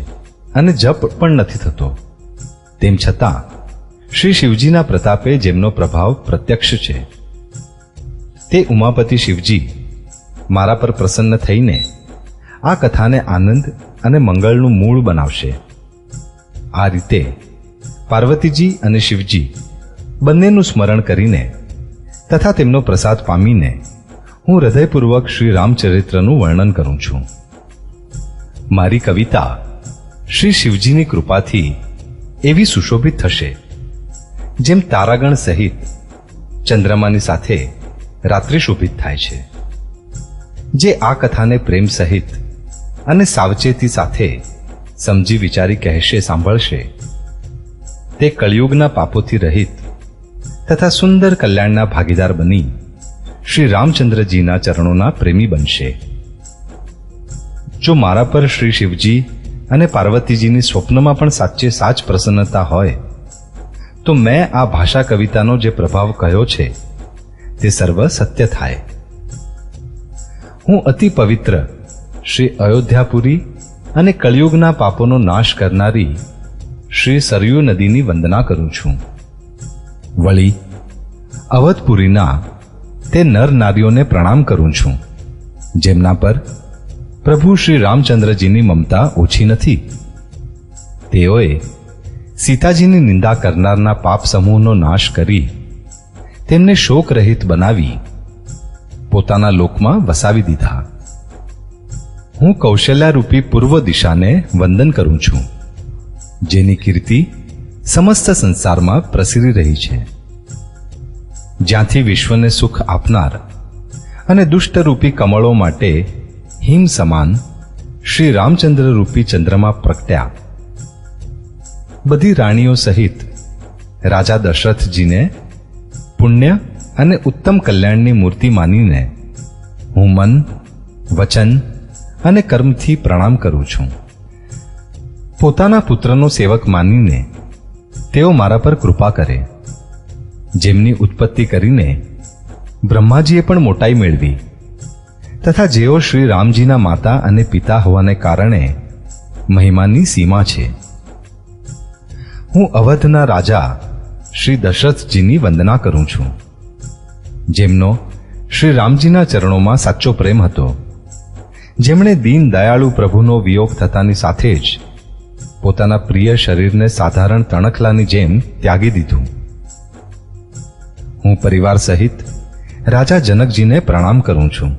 અને જપ પણ નથી થતો, તેમ છતાં શ્રી શિવજીના પ્રતાપે જેમનો પ્રભાવ પ્રત્યક્ષ છે, તે ઉમાપતિ શિવજી મારા પર પ્રસન્ન થઈને આ કથાને આનંદ અને મંગળનું મૂળ બનાવશે. આ રીતે પાર્વતીજી અને શિવજી બંનેનું સ્મરણ કરીને તથા તેમનો પ્રસાદ પામીને હું હૃદયપૂર્વક શ્રી રામચરિત્રનું વર્ણન કરું છું. મારી કવિતા શ્રી શિવજીની કૃપાથી એવી સુશોભિત થશે, જેમ તારાગણ સહિત ચંદ્રમાની સાથે રાત્રિ શોભિત થાય છે. જે આ કથાને પ્રેમ સહિત અને સાવચેતી સાથે સમજી વિચારી કહેશે, સાંભળશે, તે કળિયુગના પાપોથી રહિત તથા સુંદર કલ્યાણના ભાગીદાર બની શ્રી રામચંદ્રજીના ચરણોના પ્રેમી બનશે. જો મારા પર શ્રી શિવજી અને પાર્વતીજીની સ્વપ્નમાં પણ સાચે સાચ પ્રસન્નતા હોય, તો મેં આ ભાષા કવિતાનો જે પ્રભાવ કહ્યો છે તે સર્વ સત્ય થાય. હું અતિ પવિત્ર શ્રી અયોધ્યાપુરી અને કળિયુગના પાપોનો નાશ કરનારી શ્રી સરયુ નદીની વંદના કરું છું. વળી અવધપુરીના તે નર નારીઓને પ્રણામ કરું છું, જેમના પર પ્રભુ શ્રી રામચંદ્રજીની મમતા ઓછી નથી. તેઓએ સીતાજીની નિંદા કરનારના પાપ સમૂહનો નાશ કરી તેમને શોક રહિત બનાવી પોતાના લોકમાં વસાવી દીધા. હું કૌશલ્યારૂપી પૂર્વ દિશાને વંદન કરું છું, જેની કીર્તિ સમસ્ત સંસારમાં પ્રસરી રહી છે. જ્યાંથી વિશ્વને સુખ આપનાર અને દુષ્ટરૂપી કમળો માટે હિમ સમાન શ્રી રામચંદ્ર રૂપી ચંદ્રમા પ્રગટ્યા. બધી રાણીઓ સહિત રાજા દશરથજીને પુણ્ય અને ઉત્તમ કલ્યાણની મૂર્તિ માનીને હું મન, વચન અને કર્મથી પ્રણામ કરું છું. પોતાના પુત્રનો સેવક માનીને તેઓ મારા પર કૃપા કરે, જેમની ઉત્પત્તિ કરીને બ્રહ્માજીએ પણ મોટાઈ મેળવી તથા જેઓ શ્રી રામજીના માતા અને પિતા હોવાને કારણે મહિમાની સીમા છે. હું અવધના રાજા શ્રી દશરથજીની વંદના કરું છું, જેમનો શ્રી રામજીના ચરણોમાં સાચો પ્રેમ હતો, જેમણે દીન દયાળુ પ્રભુનો વિયોગ થતાની સાથે જ પોતાના પ્રિય શરીરને સાધારણ તણખલાની જેમ ત્યાગી દીધું. હું પરિવાર સહિત રાજા જનકજીને પ્રણામ કરું છું,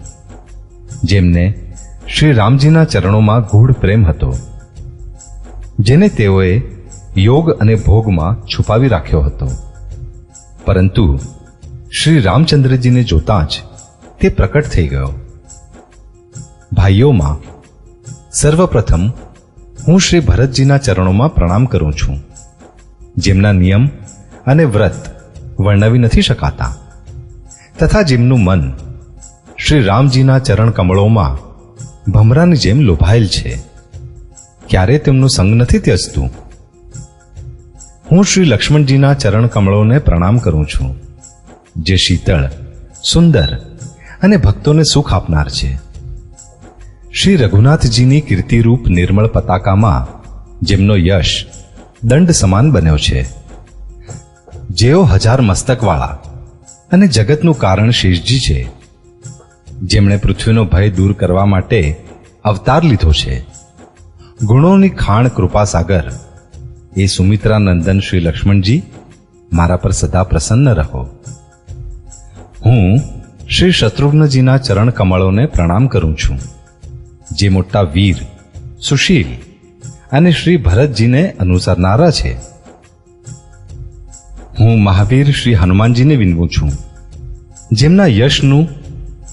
જેમને શ્રી રામજીના ચરણોમાં ગૂઢ પ્રેમ હતો, જેને તેઓએ યોગ અને ભોગમાં છુપાવી રાખ્યો હતો, પરંતુ શ્રી રામચંદ્રજીને જોતાં જ તે પ્રકટ થઈ ગયો. ભાઈઓમાં સર્વપ્રથમ હું શ્રી ભરતજીના ચરણોમાં પ્રણામ કરું છું, જેમના નિયમ અને વ્રત વર્ણવી નથી શકાતા, તથા જેમનું મન શ્રી રામજીના ચરણ કમળોમાં ભમરાની જેમ લોભાયેલ છે, ક્યારે તેમનો સંગ નથી ત્યજતું. હું શ્રી લક્ષ્મણજીના ચરણ કમળોને પ્રણામ કરું છું, જે શીતળ, સુંદર અને ભક્તોને સુખ આપનાર છે. શ્રી રઘુનાથજીની કીર્તિરૂપ નિર્મળ પતાકામાં જેમનો યશ દંડ સમાન બન્યો છે, જેઓ 1000 મસ્તકવાળા અને જગતનું કારણ શેષજી છે, જેમણે પૃથ્વીનો ભય દૂર કરવા માટે અવતાર લીધો છે. ગુણોની ખાણ કૃપાસાગર એ સુમિત્રા નંદન શ્રી લક્ષ્મણજી મારા પર સદા પ્રસન્ન રહો. હું શ્રી શત્રુઘ્નજીના ચરણ કમળોને પ્રણામ કરું છું, જે મોટા વીર, સુશીલ અને શ્રી ભરતજીને અનુસરનારા છે. હું મહાવીર શ્રી હનુમાનજીને વિનવું છું, જેમના યશનું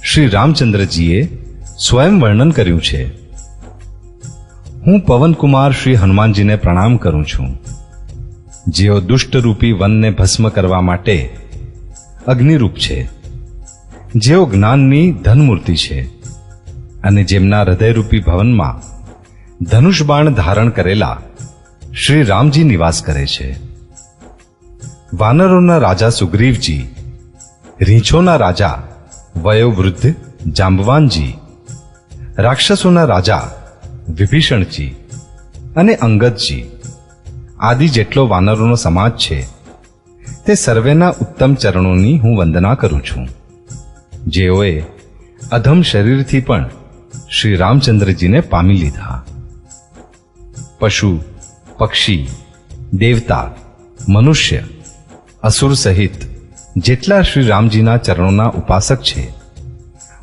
શ્રી રામચંદ્રજીએ સ્વયં વર્ણન કર્યું છે. હું પવનકુમાર શ્રી હનુમાનજીને પ્રણામ કરું છું, જેઓ દુષ્ટરૂપી વનને ભસ્મ કરવા માટે અગ્નિરૂપ છે, જેઓ જ્ઞાનની ધનમૂર્તિ છે અને જેમના હૃદયરૂપી ભવનમાં ધનુષબાણ ધારણ કરેલા શ્રી રામજી નિવાસ કરે છે. વાનરોના રાજા સુગ્રીવજી, રીંછોના રાજા વયોવૃદ્ધ જાંબવાનજી, રાક્ષસોના રાજા વિભીષણજી અને અંગદજી આદિ જેટલો વાનરોનો સમાજ છે, તે સર્વેના ઉત્તમ ચરણોની હું વંદના કરું છું, જેઓએ અધમ શરીરથી પણ શ્રી રામચંદ્રજીને પામી લીધા. પશુ, પક્ષી, દેવતા, મનુષ્ય, અસુર સહિત જેટલા શ્રી રામજીના ચરણોના ઉપાસક છે,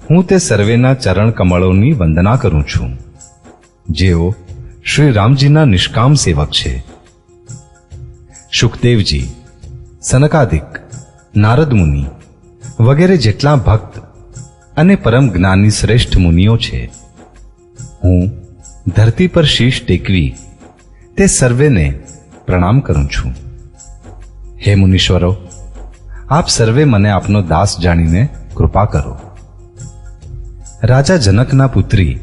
હું તે સર્વેના ચરણ કમળોની વંદના કરું છું, જેઓ શ્રી રામજીના નિષ્કામ સેવક છે. શુકદેવજી, સનકાદિક, નારદ મુનિ વગેરે જેટલા ભક્ત અને પરમ જ્ઞાની શ્રેષ્ઠ મુનિઓ છે, હું ધરતી પર શીશ ટેકવી તે સર્વેને પ્રણામ કરું છું. હે મુનીશ્વરો, આપ સર્વે મને આપનો દાસ જાણીને કૃપા કરો. રાજા જનકના પુત્રી,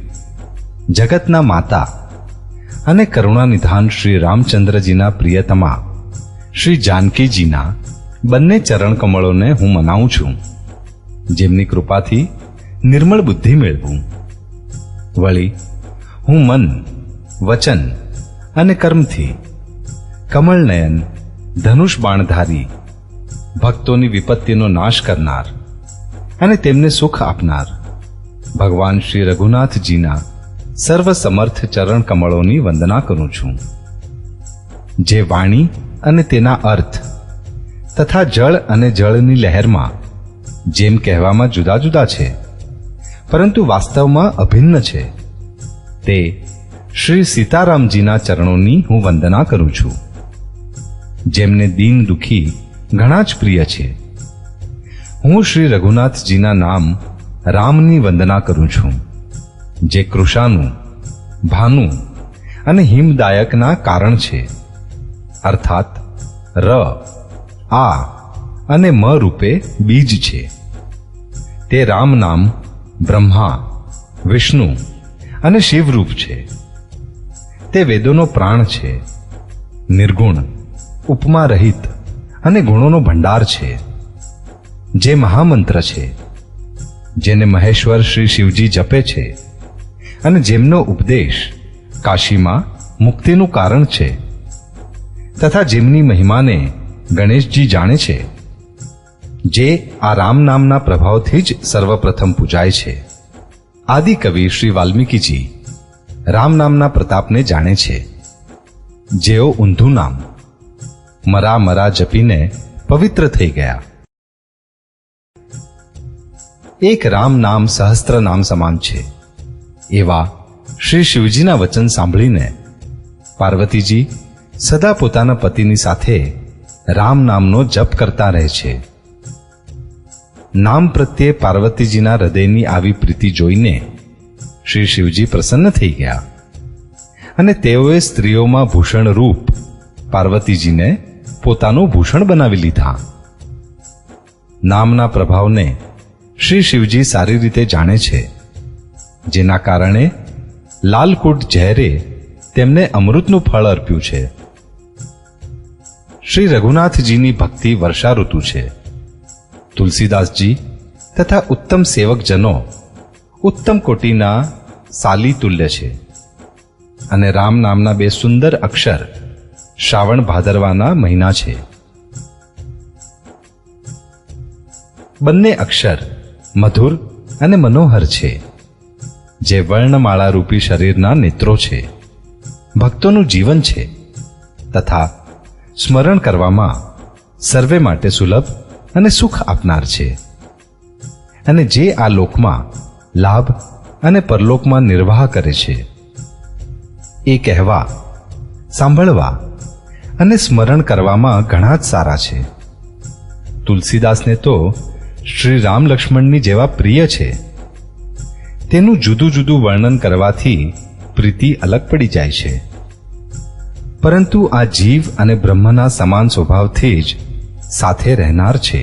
જગતના માતા અને કરુણાનિધાન શ્રી રામચંદ્રજીના પ્રિયતમા શ્રી જાનકીજીના બંને ચરણ કમળોને હું મનાવું છું, જેમની કૃપાથી નિર્મળ બુદ્ધિ મેળવું. વળી હું મન, વચન અને કર્મથી કમળનયન, ધનુષ બાણધારી, ભક્તોની વિપત્તિનો નાશ કરનાર અને તેમને સુખ આપનાર ભગવાન શ્રી રઘુનાથજીના સર્વસમર્થ ચરણ કમળોની વંદના કરું છું, જે વાણી અને તેના અર્થ તથા જળ અને જળની લહેરમાં જેમ કહેવામાં જુદા જુદા છે, પરંતુ વાસ્તવમાં અભિન્ન છે, તે શ્રી સીતારામજીના ચરણોની હું વંદના કરું છું, જેમને દીન દુખી ઘણા જ પ્રિય છે. હું શ્રી રઘુનાથજીના નામ રામની વંદના કરું છું, જે કૃષાનું, ભાનુ અને હિમદાયકના કારણ છે, અર્થાત ર, આ અને મ રૂપે બીજ છે. તે રામ નામ બ્રહ્મા, વિષ્ણુ અને શિવરૂપ છે. તે વેદોનો પ્રાણ છે, નિર્ગુણ, ઉપમા રહિત અને ગુણોનો ભંડાર છે, જે મહામંત્ર છે, જેને મહેશ્વર શ્રી શિવજી જપે છે અને જેમનો ઉપદેશ કાશીમાં મુક્તિનું કારણ છે, તથા જેમની મહિમાને ગણેશજી જાણે છે, જે આ રામ નામના પ્રભાવથી જ સર્વપ્રથમ પૂજાય છે. આદિ કવિ શ્રી વાલ્મીકીજી રામ નામના પ્રતાપને જાણે છે, જેઓ ઊંધું નામ મરા મરા જપીને પવિત્ર થઈ ગયા. એક રામ નામ સહસ્ત્ર નામ સમાન છે, એવા શ્રી શિવજીના વચન સાંભળીને પાર્વતીજી સદા પોતાના પતિની સાથે રામ નામનો જપ કરતા રહે છે. નામ પ્રત્યે પાર્વતીજીના હૃદયની આવી પ્રીતિ જોઈને શ્રી શિવજી પ્રસન્ન થઈ ગયા અને તેઓએ સ્ત્રીઓમાં ભૂષણ રૂપ પાર્વતીજીને પોતાનું ભૂષણ બનાવી લીધા. નામના પ્રભાવને શ્રી શિવજી સારી રીતે જાણે છે, જેના કારણે લાલકુટ ઝેરે તેમને અમૃતનું ફળ અર્પ્યું છે. શ્રી રઘુનાથજીની ભક્તિ વર્ષા ઋતુ છે. તુલસીદાસજી તથા ઉત્તમ સેવકજનો ઉત્તમ કોટીના સાલી તુલ્ય છે અને રામ નામના બે સુંદર અક્ષર શ્રાવણ ભાદરવાના મહિના છે. બંને અક્ષર મધુર અને મનોહર છે, જે વર્ણમાળા રૂપી શરીરના નેત્રો છે, ભક્તોનું જીવન છે તથા સ્મરણ કરવામાં સર્વે માટે સુલભ અને સુખ આપનાર છે, અને જે આ લોકમાં લાભ અને પરલોકમાં નિર્વાહ કરે છે. એ કહેવા, સાંભળવા અને સ્મરણ કરવામાં ઘણા જ સારા છે. તુલસીદાસને તો શ્રી રામ લક્ષ્મણની જેવા પ્રિય છે, તેનું જુદું જુદું વર્ણન કરવાથી પ્રીતિ અલગ પડી જાય છે. પરંતુ આ જીવ અને બ્રહ્મના સમાન સ્વભાવથી જ સાથે રહેનાર છે.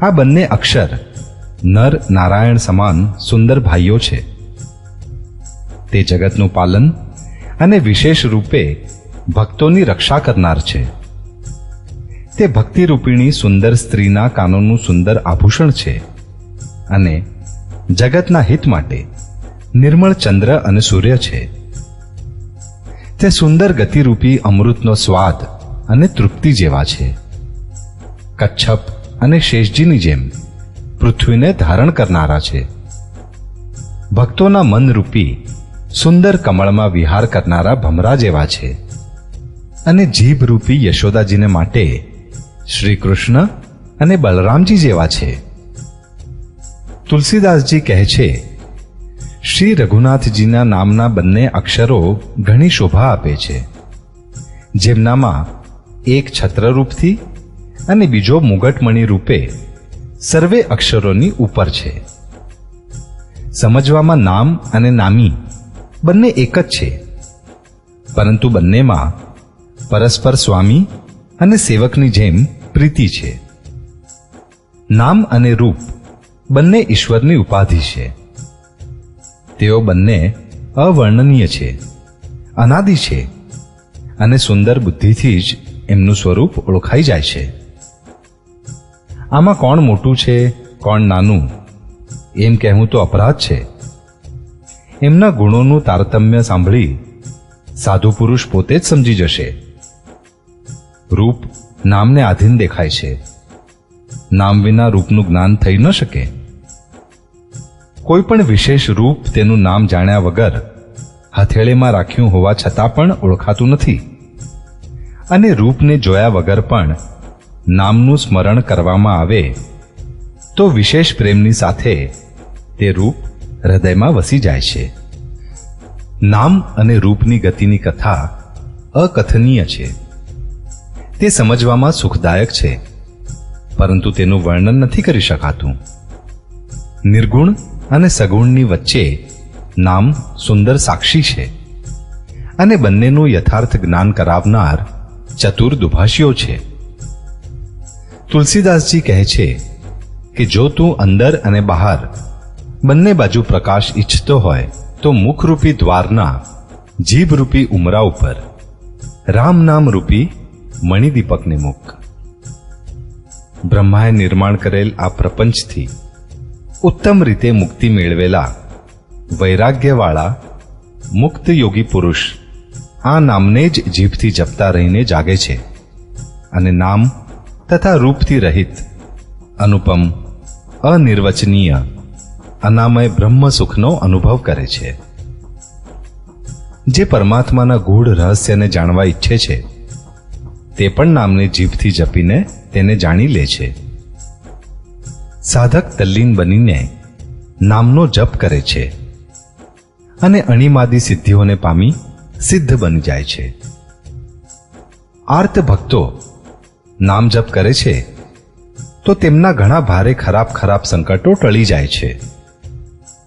આ બંને અક્ષર નર નારાયણ સમાન સુંદર ભાઈઓ છે. તે જગતનું પાલન અને વિશેષ રૂપે ભક્તોની રક્ષા કરનાર છે. તે ભક્તિરૂપિણી સુંદર સ્ત્રીના કાનોનું સુંદર આભૂષણ છે અને જગતના હિત માટે નિર્મળ ચંદ્ર અને સૂર્ય છે. તે સુંદર ગતિરૂપી અમૃતનો સ્વાદ અને તૃપ્તિ જેવા છે. કચ્છપ અને શેષજીની જેમ પૃથ્વીને ધારણ કરનારા છે. ભક્તોના મનરૂપી સુંદર કમળમાં વિહાર કરનારા ભમરા જેવા છે અને જીભરૂપી યશોદાજીને માટે શ્રી કૃષ્ણ અને બલરામજી જેવા છે. તુલસીદાસજી કહે છે, શ્રી રઘુનાથજીના નામના બંને અક્ષરો ઘણી શોભા આપે છે, જેમનામાં એક છત્રરૂપથી અને બીજો મુગટમણી રૂપે સર્વે અક્ષરોની ઉપર છે. સમજવામાં નામ અને નામી બંને એક જ છે, પરંતુ બંનેમાં પરસ્પર સ્વામી અને સેવકની જેમ પ્રીતિ છે. નામ અને રૂપ બંને ઈશ્વરની ઉપાધિ છે. તેઓ બંને અવર્ણનીય છે, અનાદિ છે અને સુંદર બુદ્ધિથી જ એમનું સ્વરૂપ ઓળખાઈ જાય છે. આમાં કોણ મોટું છે, કોણ નાનું, એમ કહેવું તો અપરાધ છે. એમના ગુણોનું તારતમ્ય સાંભળી સાધુ પુરુષ પોતે જ સમજી જશે. રૂપ નામને આધીન દેખાય છે. નામ વિના રૂપનું જ્ઞાન થઈ ન શકે. કોઈ પણ વિશેષ રૂપ તેનું નામ જાણ્યા વગર હથેળીમાં રાખ્યું હોવા છતાં પણ ઓળખાતું નથી, અને રૂપને જોયા વગર પણ નામનું સ્મરણ કરવામાં આવે તો વિશેષ પ્રેમની સાથે તે રૂપ હૃદયમાં વસી જાય છે. નામ અને રૂપની ગતિની કથા અકથનીય છે. તે સમજવામાં સુખદાયક છે, પરંતુ તેનું વર્ણન નથી કરી શકાતું. નિર્ગુણ અને સગુણની વચ્ચે નામ સુંદર સાક્ષી છે અને બંનેનું યથાર્થ જ્ઞાન કરાવનાર ચતુર દુભાષીઓ છે. તુલસીદાસજી કહે છે કે જો તું અંદર અને બહાર બંને બાજુ પ્રકાશ ઈચ્છતો હોય તો મુખરૂપી દ્વારના જીભરૂપી ઉમરા ઉપર રામ નામ રૂપી મણિદીપકને મૂક. બ્રહ્માએ નિર્માણ કરેલ આ પ્રપંચથી ઉત્તમ રીતે મુક્તિ મેળવેલા વૈરાગ્યવાળા મુક્ત યોગી પુરુષ આ નામને જ જીભથી જપતા રહીને જાગે છે અને નામ તથા રૂપથી રહિત અનુપમ અનિર્વચનીય અનામય બ્રહ્મ સુખનો અનુભવ કરે છે. જે પરમાત્માના ગૂઢ રહસ્યને જાણવા ઈચ્છે છે તે પણ નામને જીભથી જપીને તેને જાણી લે છે. સાધક તલ્લીન બનીને નામનો જપ કરે છે અને અણીમાદી સિદ્ધિઓને પામી સિદ્ધ બની જાય છે. આર્ત ભક્તો નામ જપ કરે છે તો તેમના ઘણા ભારે ખરાબ સંકટો ટળી જાય છે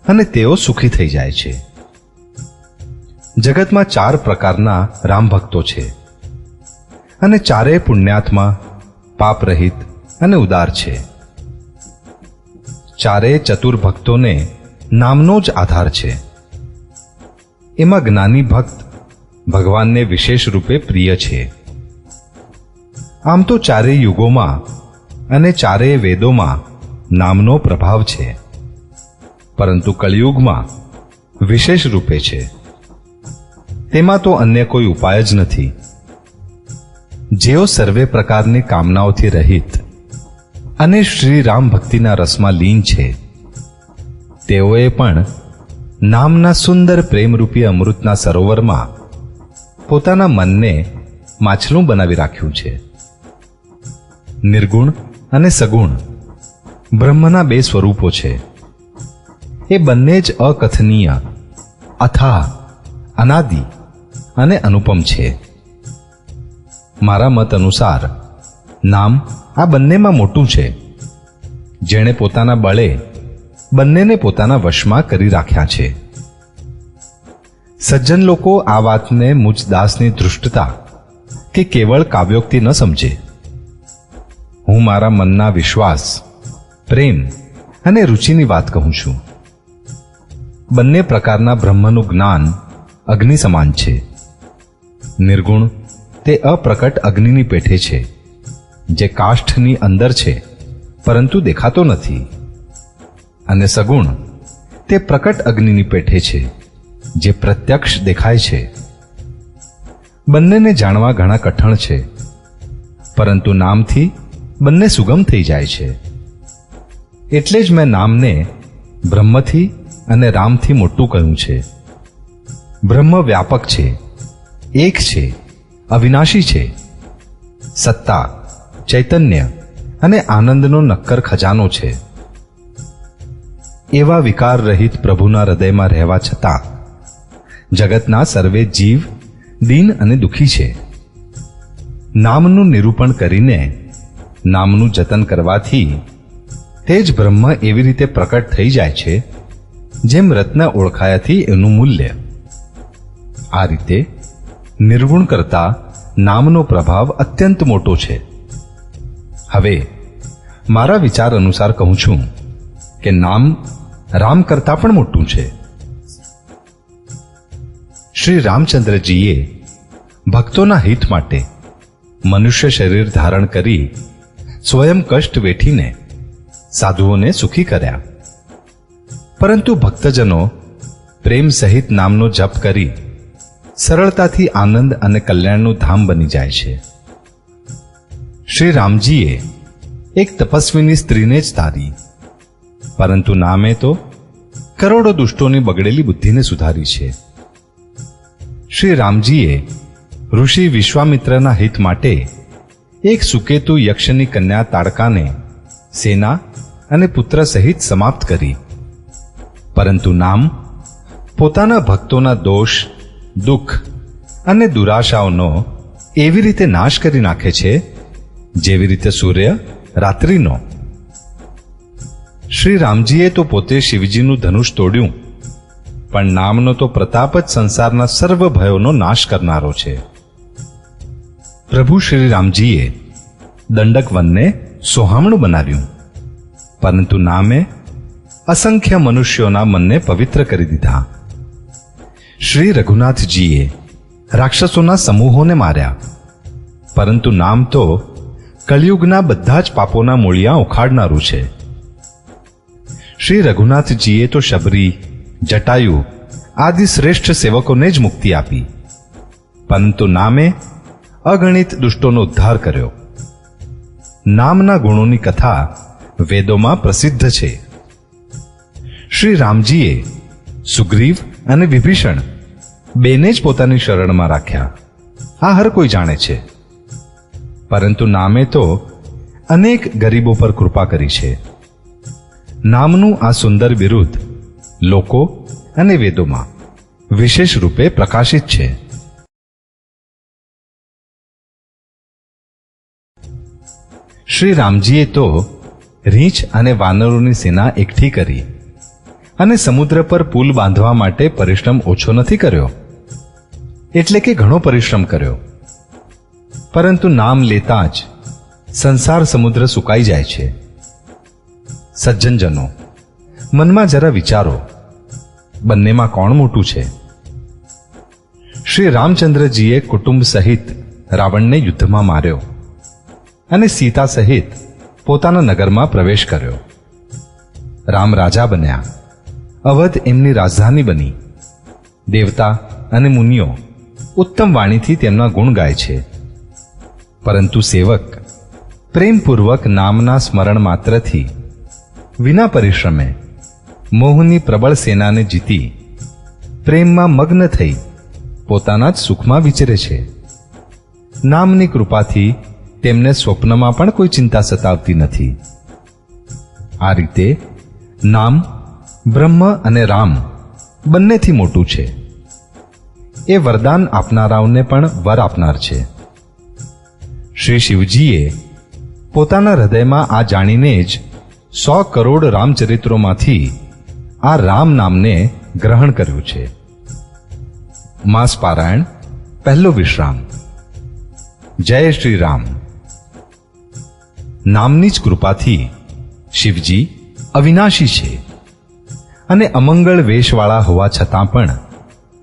અને તેઓ સુખી થઈ જાય છે. જગતમાં 4 પ્રકારના રામ ભક્તો છે અને ચારેય પુણ્યાત્મા, પાપરહિત અને ઉદાર છે. ચારેય ચતુર ભક્તોને નામનો જ આધાર છે. એમાં જ્ઞાની ભક્ત ભગવાનને વિશેષ રૂપે પ્રિય છે. આમ તો ચારેય યુગોમાં અને ચારેય વેદોમાં નામનો પ્રભાવ છે, પરંતુ કળિયુગમાં વિશેષ રૂપે છે. તેમાં તો અન્ય કોઈ ઉપાય જ નથી. જેઓ સર્વે પ્રકારની કામનાઓથી રહિત અને શ્રી રામ ભક્તિના રસમાં લીન છે, તેઓએ પણ નામના સુંદર પ્રેમરૂપી અમૃતના સરોવરમાં પોતાના મનને માછલું બનાવી રાખ્યું છે. નિર્ગુણ અને સગુણ બ્રહ્મના 2 સ્વરૂપો છે. એ બંને જ અકથનીય, અથાહ, અનાદિ અને અનુપમ છે. મારા મત અનુસાર નામ આ બંનેમાં મોટું છે, જેણે પોતાના બળે બંનેને પોતાના વશમાં કરી રાખ્યા છે. સજ્જન લોકો આ વાતને મુજ દાસની ધૃષ્ટતા કે કેવળ કાવ્યોક્તિ ન સમજે. હું મારા મનના વિશ્વાસ, પ્રેમ અને રુચિની વાત કહું છું. બંને પ્રકારના બ્રહ્મનું જ્ઞાન અગ્નિ સમાન છે. નિર્ગુણ તે અપ્રકટ અગ્નિની પેઠે છે, જે કાષ્ઠની અંદર છે પરંતુ દેખાતો નથી, અને સગુણ તે પ્રકટ અગ્નિની પેઠે છે, જે પ્રત્યક્ષ દેખાય છે. બંનેને જાણવા ઘણા કઠણ છે, પરંતુ નામથી બંને સુગમ થઈ જાય છે. એટલે જ મેં નામને બ્રહ્મથી અને રામથી મોટું કહ્યું છે. બ્રહ્મ વ્યાપક છે, એક છે, અવિનાશી છે. સત્તા, ચૈતન્ય અને આનંદનો નક્કર ખજાનો છે. એવા વિકાર રહિત પ્રભુના હૃદયમાં રહેવા છતાં જગતના સર્વે જીવ દીન અને દુઃખી છે. નામનું નિરૂપણ કરીને નામનું જતન કરવાથી તે જ બ્રહ્મ એવી રીતે પ્રકટ થઈ જાય છે જેમ રત્ન ઓળખાયાથી એનું મૂલ્ય. આ રીતે નિર્ગુણ કરતા નામનો પ્રભાવ અત્યંત મોટો છે. હવે મારા વિચાર અનુસાર કહું છું કે નામ રામ કરતા પણ મોટું છે. શ્રી રામચંદ્રજીએ ભક્તોના હિત માટે મનુષ્ય શરીર ધારણ કરી સ્વયં કષ્ટ વેઠીને સાધુઓને સુખી કર્યા. પરંતુ ભક્તજનો પ્રેમ સહિત નામનો જપ કરી સરળતાથી આનંદ અને કલ્યાણનું ધામ બની જાય છે. શ્રી રામજીએ એક તપસ્વીની સ્ત્રીને જ તારી, પરંતુ નામે તો કરોડો દુષ્ટોની બગડેલી બુદ્ધિને સુધારી છે. શ્રી રામજીએ ઋષિ વિશ્વામિત્રના હિત માટે એક સુકેતુ યક્ષની કન્યા તાડકાને સેના અને પુત્ર સહિત સમાપ્ત કરી, પરંતુ નામ પોતાના ભક્તોના દોષ, દુઃખ અને દુરાશાઓનો એવી રીતે નાશ કરી નાખે છે જેવી રીતે સૂર્ય રાત્રિનો. શ્રી રામજીએ તો પોતે શિવજીનું ધનુષ તોડ્યું, પણ નામનો તો પ્રતાપ જ સંસારના સર્વ ભયોનો નાશ કરનારો છે. પ્રભુ શ્રી રામજીએ દંડક વનને સોહામણું બનાવ્યું, પરંતુ નામે અસંખ્ય મનુષ્યોના મનને પવિત્ર કરી દીધા. શ્રી રઘુનાથજીએ રાક્ષસોના સમૂહોને માર્યા, પરંતુ નામ તો કળિયુગના બધા જ પાપોના મૂળિયા ઉખાડનારું છે. શ્રી રઘુનાથજીએ તો શબરી, જટાયુ આદિ શ્રેષ્ઠ સેવકોને જ મુક્તિ આપી, પરંતુ નામે અગણિત દુષ્ટોનો ઉદ્ધાર કર્યો. નામના ગુણોની કથા વેદોમાં પ્રસિદ્ધ છે. શ્રી રામજીએ સુગ્રીવ અને વિભીષણ બેને જ પોતાની શરણમાં રાખ્યા, આ હર કોઈ જાણે છે. પરંતુ નામે તો અનેક ગરીબો પર કૃપા કરી છે. નામનું આ સુંદર બિરુદ લોકો અને વેદોમાં વિશેષ રૂપે પ્રકાશિત છે. શ્રી રામજીએ તો રીંછ અને વાનરોની સેના એકઠી કરી અને સમુદ્ર પર પુલ બાંધવા માટે પરિશ્રમ ઓછો નથી કર્યો, એટલે કે ઘણો પરિશ્રમ કર્યો. પરંતુ નામ લેતા જ સંસાર સમુદ્ર સુકાઈ જાય છે. સજ્જનજનો, મનમાં જરા વિચારો, બંનેમાં કોણ મોટું છે? શ્રી રામચંદ્રજીએ કુટુંબ સહિત રાવણને યુદ્ધમાં માર્યો અને સીતા સહિત પોતાના નગરમાં પ્રવેશ કર્યો. રામ રાજા બન્યા, અવધ એમની રાજધાની બની. દેવતા અને મુનિઓ ઉત્તમ વાણીથી તેમના ગુણ ગાય છે. પરંતુ સેવક પ્રેમપૂર્વક નામના સ્મરણ માત્રથી વિના પરિશ્રમે મોહની પ્રબળ સેનાને જીતી પ્રેમમાં મગ્ન થઈ પોતાના જ સુખમાં વિચરે છે. નામની કૃપાથી તેમને સ્વપ્નમાં પણ કોઈ ચિંતા સતાવતી નથી. આ રીતે નામ બ્રહ્મ અને રામ બંનેથી મોટું છે. એ વરદાન આપનારાઓને પણ વર આપનાર છે. શ્રી શિવજીએ પોતાના હૃદયમાં આ જાણીને જ 100 કરોડ રામચરિત્રોમાંથી આ રામ નામને ગ્રહણ કર્યું છે. માસ પારાયણ પહેલો વિશ્રામ. જય શ્રી રામ. નામની જ કૃપાથી શિવજી અવિનાશી છે અને અમંગળ વેશવાળા હોવા છતાં પણ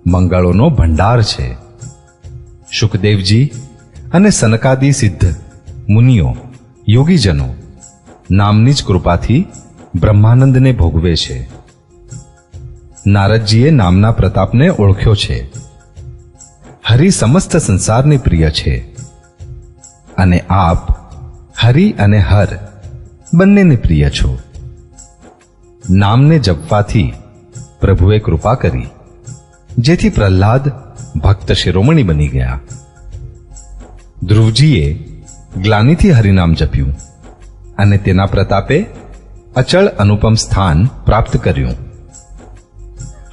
મંગળોનો ભંડાર છે. શુકદેવજી અને સનકાદી સિદ્ધ મુનિઓ યોગીજનો નામની જ કૃપાથી બ્રહ્માનંદને ભોગવે છે. નારદજીએ નામના પ્રતાપને ઓળખ્યો છે. હરિ સમસ્ત સંસારની પ્રિય છે અને આપ હરિ અને હર બંનેને પ્રિય છો. નામને જપવાથી પ્રભુએ કૃપા કરી, જેથી પ્રહલાદ ભક્ત શિરોમણી બની ગયા. ધ્રુવજીએ ગ્લાનિથી હરિનામ જપ્યું અને તેના પ્રતાપે અચળ અનુપમ સ્થાન પ્રાપ્ત કર્યું.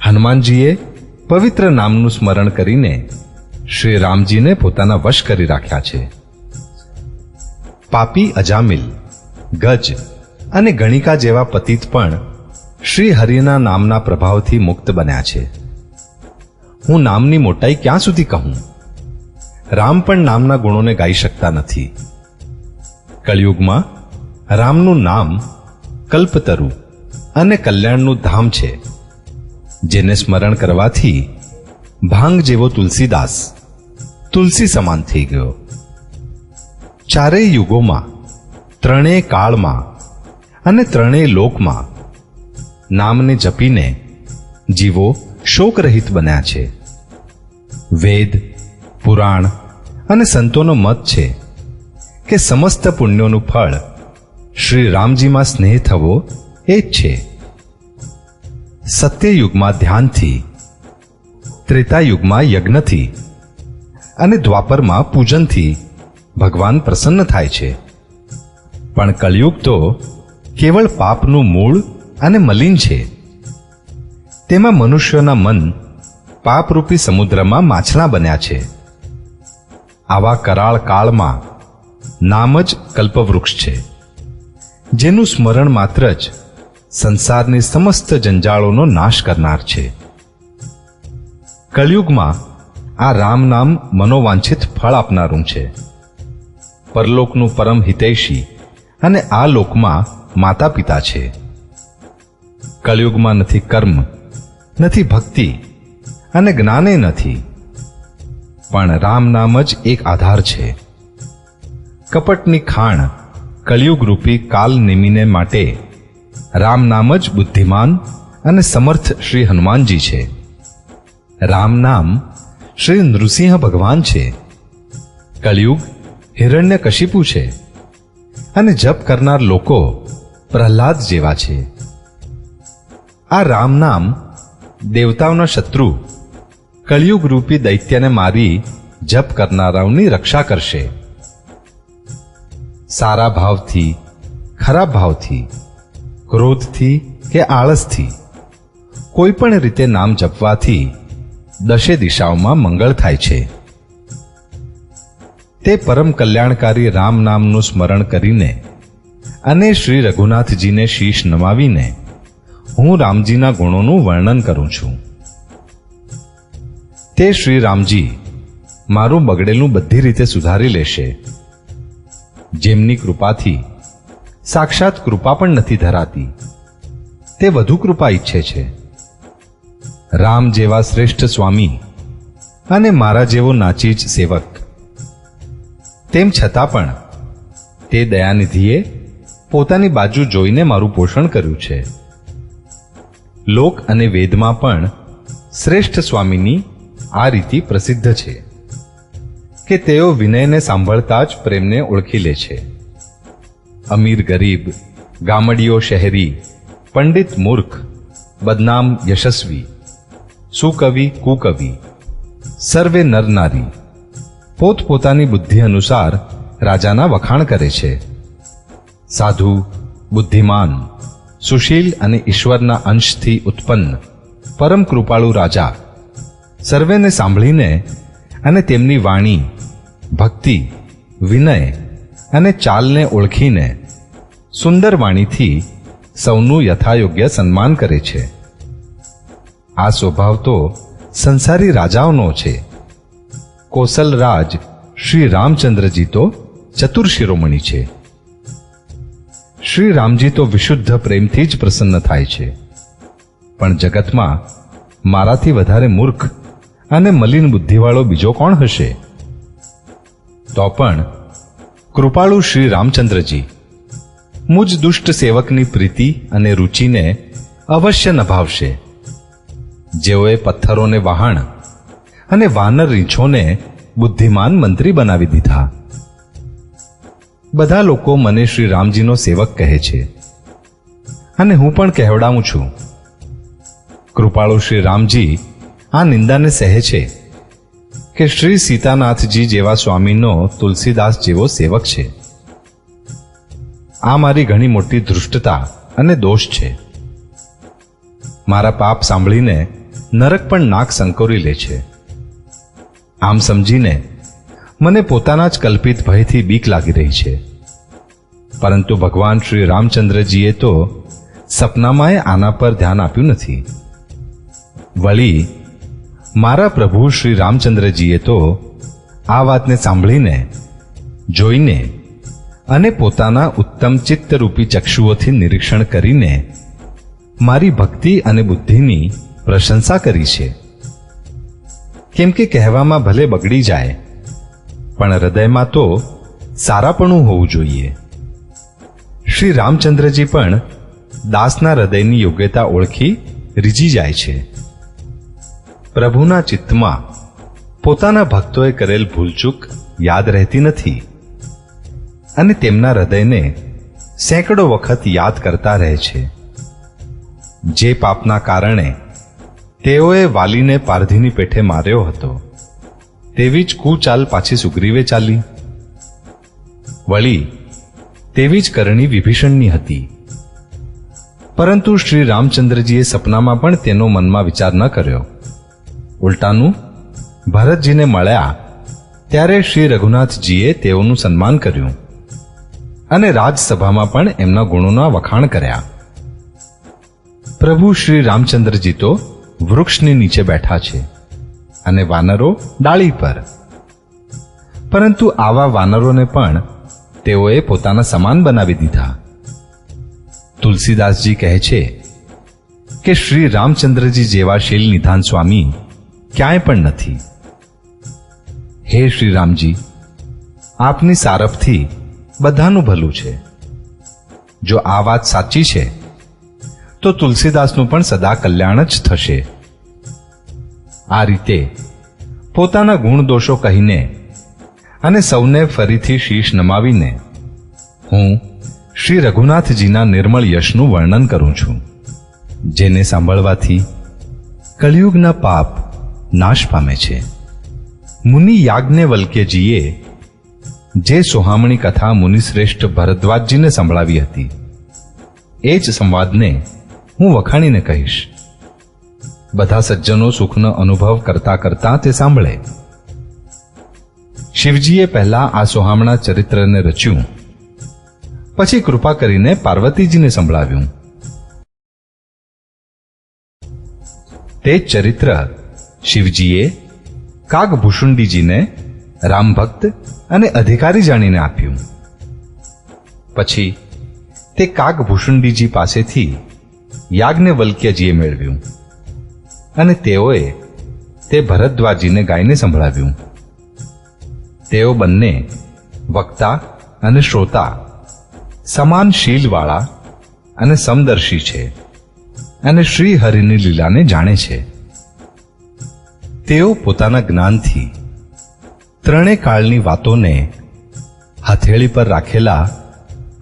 હનુમાનજીએ પવિત્ર નામનું સ્મરણ કરીને શ્રી રામજીને પોતાના વશ કરી રાખ્યા છે. પાપી અજામિલ, ગજ અને ગણિકા જેવા પતિત પણ શ્રી હરિના નામના પ્રભાવથી મુક્ત બન્યા છે. હું નામની મોટાઈ ક્યાં સુધી કહું? રામ પણ નામના ગુણોને ગાઈ શકતા નથી. કળિયુગમાં રામનું નામ કલ્પતરુ અને કલ્યાણનું ધામ છે, જેને સ્મરણ કરવાથી ભાંગ જેવો તુલસીદાસ તુલસી સમાન થઈ ગયો. ચારેય યુગોમાં, ત્રણેય કાળમાં અને ત્રણેય લોકમાં નામને જપીને જીવો શોકરહિત બન્યા છે. વેદ, પુરાણ અને સંતોનો મત છે કે સમસ્ત પુણ્યોનું ફળ શ્રી રામજીમાં સ્નેહ થવો એ જ છે. સત્યયુગમાં ધ્યાનથી, ત્રેતાયુગમાં યજ્ઞથી અને દ્વાપરમાં પૂજનથી ભગવાન પ્રસન્ન થાય છે. પણ કળિયુગ તો કેવળ પાપનું મૂળ અને મલિન છે. તેમાં મનુષ્યોના મન પાપરૂપી સમુદ્રમાં માછલા બન્યા છે. આવા કરાળ કાળમાં નામ જ કલ્પવૃક્ષ છે, જેનું સ્મરણ માત્ર જ સંસારની સમસ્ત જંજાળોનો નાશ કરનાર છે. કળિયુગમાં આ રામ નામ મનોવાંછિત ફળ આપનારું છે. પરલોકનું પરમ હિતૈષી અને આ લોકમાં માતા પિતા છે. કળિયુગમાં નથી કર્મ, નથી ભક્તિ અને જ્ઞાને નથી, પણ રામ નામ જ એક આધાર છે. કપટની ખાણ કળિયુગ રૂપી કાલ નિમીને માટે રામ નામ જ બુદ્ધિમાન અને સમર્થ શ્રી હનુમાનજી છે. રામ નામ શ્રી નૃસિંહ ભગવાન છે. કળિયુગ હિરણ્યકશિપુ છે અને જપ કરનાર લોકો પ્રહલાદ જેવા છે. આ રામ નામ દેવતાઓના શત્રુ કળિયુગ રૂપી દૈત્યને મારી જપ કરનારાઓની રક્ષા કરશે. સારા ભાવથી, ખરાબ ભાવથી, ક્રોધથી કે આળસથી કોઈ પણ રીતે નામ જપવાથી દશે દિશાઓમાં મંગળ થાય છે. તે પરમ કલ્યાણકારી રામ નામનું સ્મરણ કરીને અને શ્રી રઘુનાથજીને શીશ નમાવીને હું રામજીના ગુણોનું વર્ણન કરું છું. તે શ્રી રામજી મારું બગડેલું બધી રીતે સુધારી લેશે. જેમની કૃપાથી સાક્ષાત કૃપા પણ નથી ધરાતી, તે વધુ કૃપા ઈચ્છે છે. રામ જેવા શ્રેષ્ઠ સ્વામી અને મારા જેવો નાચીજ સેવક, તેમ છતાં પણ તે દયાનિધિએ પોતાની બાજુ જોઈને મારું પોષણ કર્યું છે. લોક અને વેદમાં પણ શ્રેષ્ઠ સ્વામીની આ રીતિ પ્રસિદ્ધ છે કે તેઓ વિનયને સાંભળતા જ પ્રેમને ઓળખી લે છે. અમીર ગરીબ, ગામડીઓ શહેરી, પંડિત મૂર્ખ, બદનામ યશસ્વી, સુકવિ કુકવિ, સર્વે નર નારી પોતપોતાની બુદ્ધિ અનુસાર રાજાના વખાણ કરે છે. સાધુ, બુદ્ધિમાન, સુશીલ અને ઈશ્વરના અંશથી ઉત્પન્ન પરમ કૃપાળુ રાજા સર્વેને સાંભળીને અને તેમની વાણી, ભક્તિ, વિનય અને ચાલને ઓળખીને સુંદર વાણીથી સૌનું યથાયોગ્ય સન્માન કરે છે. આ સ્વભાવ તો સંસારી રાજાઓનો છે. કોસલ રાજ શ્રી રામચંદ્રજી તો ચતુર શિરોમણી છે. શ્રી રામજી તો વિશુદ્ધ પ્રેમથી જ પ્રસન્ન થાય છે. પણ જગતમાં મારાથી વધારે મૂર્ખ અને મલિન બુદ્ધિવાળો બીજો કોણ હશે? તો પણ કૃપાળુ શ્રી રામચંદ્રજી મુજ દુષ્ટ સેવકની પ્રીતિ અને રુચિને અવશ્ય નભાવશે. જેઓએ પથ્થરોને વહાણ અને વાનર રીંછોને બુદ્ધિમાન મંત્રી બનાવી દીધા. બધા લોકો મને શ્રી રામજીનો સેવક કહે છે અને હું પણ કહેવડાવું છું. કૃપાળુ શ્રી રામજી આ નિંદાને સહે છે કે શ્રી સીતાનાથજી જેવા સ્વામીનો તુલસીદાસ જેવો સેવક છે. આ મારી ઘણી મોટી ધૃષ્ટતા અને દોષ છે. મારા પાપ સાંભળીને નરક પણ નાક સંકોરી લે છે. આમ સમજીને મને પોતાના જ કલ્પિત ભયથી બીક લાગી રહી છે. પરંતુ ભગવાન શ્રી રામચંદ્રજીએ તો સપનામાંય આના પર ધ્યાન આપ્યું નથી. વળી મારા પ્રભુ શ્રી રામચંદ્રજીએ તો આ વાતને સાંભળીને, જોઈને અને પોતાના ઉત્તમ ચિત્તરૂપી ચક્ષુઓથી નિરીક્ષણ કરીને મારી ભક્તિ અને બુદ્ધિની પ્રશંસા કરી છે. કેમ કે કહેવામાં ભલે બગડી જાય, પણ હૃદયમાં તો સારાપણું હોવું જોઈએ. શ્રી રામચંદ્રજી પણ દાસના હૃદયની યોગ્યતા ઓળખી રીઝી જાય છે. પ્રભુના ચિત્તમાં પોતાના ભક્તોએ કરેલ ભૂલચૂક યાદ રહેતી નથી અને તેમના હૃદયને સેંકડો વખત યાદ કરતા રહે છે. જે પાપના કારણે તેઓએ વાલીને પારધીની પેઠે માર્યો હતો, તેવી જ કુચાલ પાછી સુગ્રીવે ચાલી. વળી તેવી જ કરણી વિભીષણની હતી. પરંતુ શ્રી રામચંદ્રજીએ સપનામાં પણ તેનો મનમાં વિચાર ન કર્યો. ઉલટાનું ભરતજીને મળ્યા ત્યારે શ્રી રઘુનાથજીએ તેઓનું સન્માન કર્યું અને રાજસભામાં પણ એમના ગુણોના વખાણ કર્યા. પ્રભુ શ્રી રામચંદ્રજી તો વૃક્ષની નીચે બેઠા છે અને વાનરો ડાળી પર. પરંતુ આવા વાનરોને પણ તેઓએ પોતાના સમાન બનાવી દીધા. તુલસીદાસજી કહે છે કે શ્રી રામચંદ્રજી જેવા શીલ નિધાન સ્વામી ક્યાંય પણ નથી. હે શ્રી રામજી, આપની સારપથી બધાનું ભલું છે. જો આ વાત સાચી છે તો તુલસીદાસનું પણ સદા કલ્યાણ જ થશે. આ રીતે પોતાના ગુણ દોષો કહીને અને સૌને ફરીથી શીશ નમાવીને હું શ્રી રઘુનાથજીના નિર્મળ યશનું વર્ણન કરું છું, જેને સાંભળવાથી કળિયુગના પાપ નાશ પામે છે. મુનિ યાજ્ઞવલ્ક્યજીએ જે સોહામણી કથા મુનિશ્રેષ્ઠ ભરદ્વાજજીને સંભળાવી હતી, એ જ સંવાદને હું વખાણીને કહીશ. બધા સજ્જનો સુખનો અનુભવ કરતા કરતા તે સાંભળે. શિવજીએ પહેલા આ સોહામણા ચરિત્રને રચ્યું, પછી કૃપા કરીને પાર્વતીજીને સંભળાવ્યું. તે જ ચરિત્ર શિવજીએ કાગભૂષુંડીજીને રામભક્ત અને અધિકારી જાણીને આપ્યું. પછી તે કાગભૂષુંડીજી પાસેથી યાજ્ઞવલ્ક્યજીએ મેળવ્યું અને તેઓએ તે ભરદ્વાજીને ગાઈને સંભળાવ્યું. તેઓ બંને વક્તા અને શ્રોતા સમાન શીલવાળા અને સમદર્શી છે અને શ્રી હરિની લીલાને જાણે છે. તેઓ પોતાના જ્ઞાનથી ત્રણે કાળની વાતોને હથેળી પર રાખેલા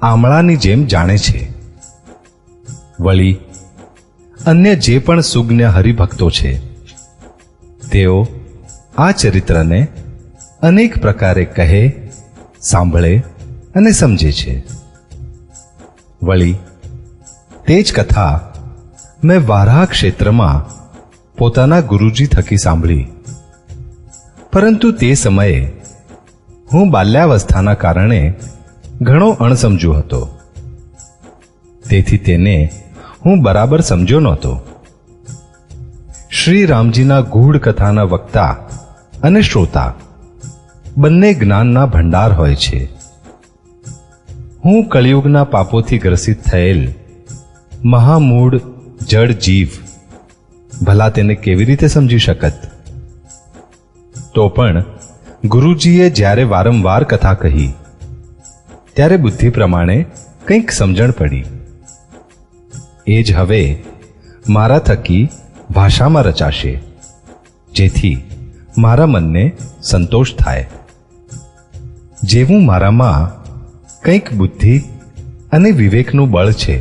આમળાની જેમ જાણે છે. વળી અન્ય જે પણ સુજ્ઞ હરિભક્તો છે, તેઓ આ ચરિત્રને અનેક પ્રકારે કહે, સાંભળે અને સમજે છે. વળી તે જ કથા મેં વારાહ ક્ષેત્રમાં પોતાના ગુરુજી થકી સાંભળી, પરંતુ તે સમયે હું બાલ્યાવસ્થાના કારણે ઘણો અણસમજુ હતો. તેથી તેને હું બરાબર સમજ્યો નહોતો. શ્રી રામજીના ગૂઢ કથાના વક્તા અને શ્રોતા બંને જ્ઞાનના ભંડાર હોય છે. હું કળિયુગના પાપોથી ગ્રસિત થયેલ મહામૂળ જડ જીવ ભલા તેને કેવી રીતે સમજી શકત? તો પણ ગુરુજીએ જ્યારે વારંવાર કથા કહી, ત્યારે બુદ્ધિ પ્રમાણે કંઈક સમજણ પડી. એ જ હવે મારા થકી ભાષામાં રચાશે, જેથી મારા મનને સંતોષ થાય. જેવું મારામાં કંઈક બુદ્ધિ અને વિવેકનું બળ છે,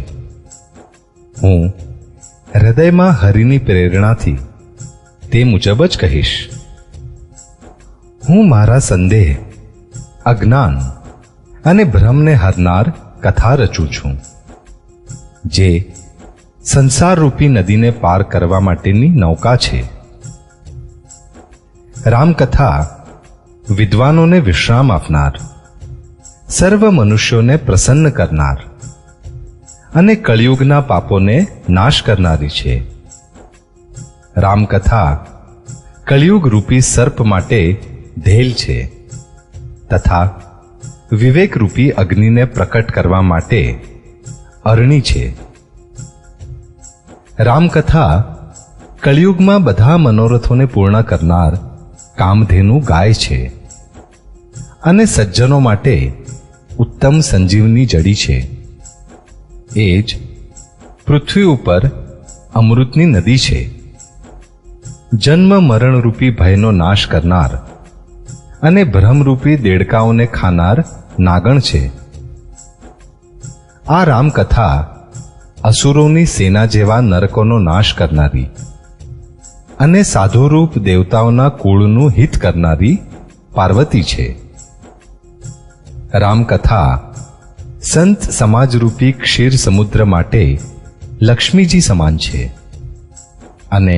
હું હૃદયમાં હરિની પ્રેરણાથી તે મુજબ જ કહીશ. હું મારા સંદેહ, અજ્ઞાન અને ભ્રમને હરનાર કથા રચું છું, જે સંસારરૂપી નદીને પાર કરવા માટેની નૌકા છે. રામકથા વિદ્વાનોને વિશ્રામ આપનાર, સર્વ મનુષ્યોને પ્રસન્ન કરનાર અને કળિયુગના પાપોને નાશ કરનારી છે. રામકથા કળિયુગ રૂપી સર્પ માટે ધેલ છે, તથા વિવેકરૂપી અગ્નિને પ્રકટ કરવા માટે અરણી છે. રામકથા કળિયુગમાં બધા મનોરથોને પૂર્ણ કરનાર કામધેનુ ગાય છે અને સજ્જનો માટે ઉત્તમ સંજીવની જડી છે. એ જ પૃથ્વી ઉપર અમૃતની નદી છે. જન્મ મરણરૂપી ભયનો નાશ કરનાર અને ભ્રમરૂપી દેડકાઓને ખાનાર નાગણ છે. આ રામકથા અસુરોની સેના જેવા નરકોનો નાશ કરનારી અને સાધુરૂપ દેવતાઓના કુળનું હિત કરનારી પાર્વતી છે. રામકથા સંત સમાજરૂપી ક્ષીર સમુદ્ર માટે લક્ષ્મીજી સમાન છે અને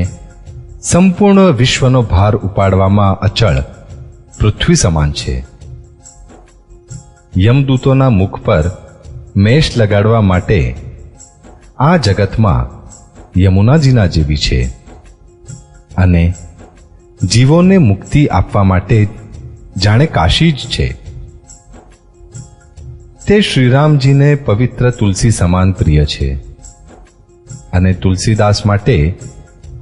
સંપૂર્ણ વિશ્વનો ભાર ઉપાડવામાં અચળ પૃથ્વી સમાન છે. યમદૂતોના મુખ પર મેષ લગાડવા માટે આ જગતમાં યમુનાજીના જેવી છે અને જીવોને મુક્તિ આપવા માટે જાણે કાશી જ છે. તે શ્રીરામજીને પવિત્ર તુલસી સમાન પ્રિય છે અને તુલસીદાસ માટે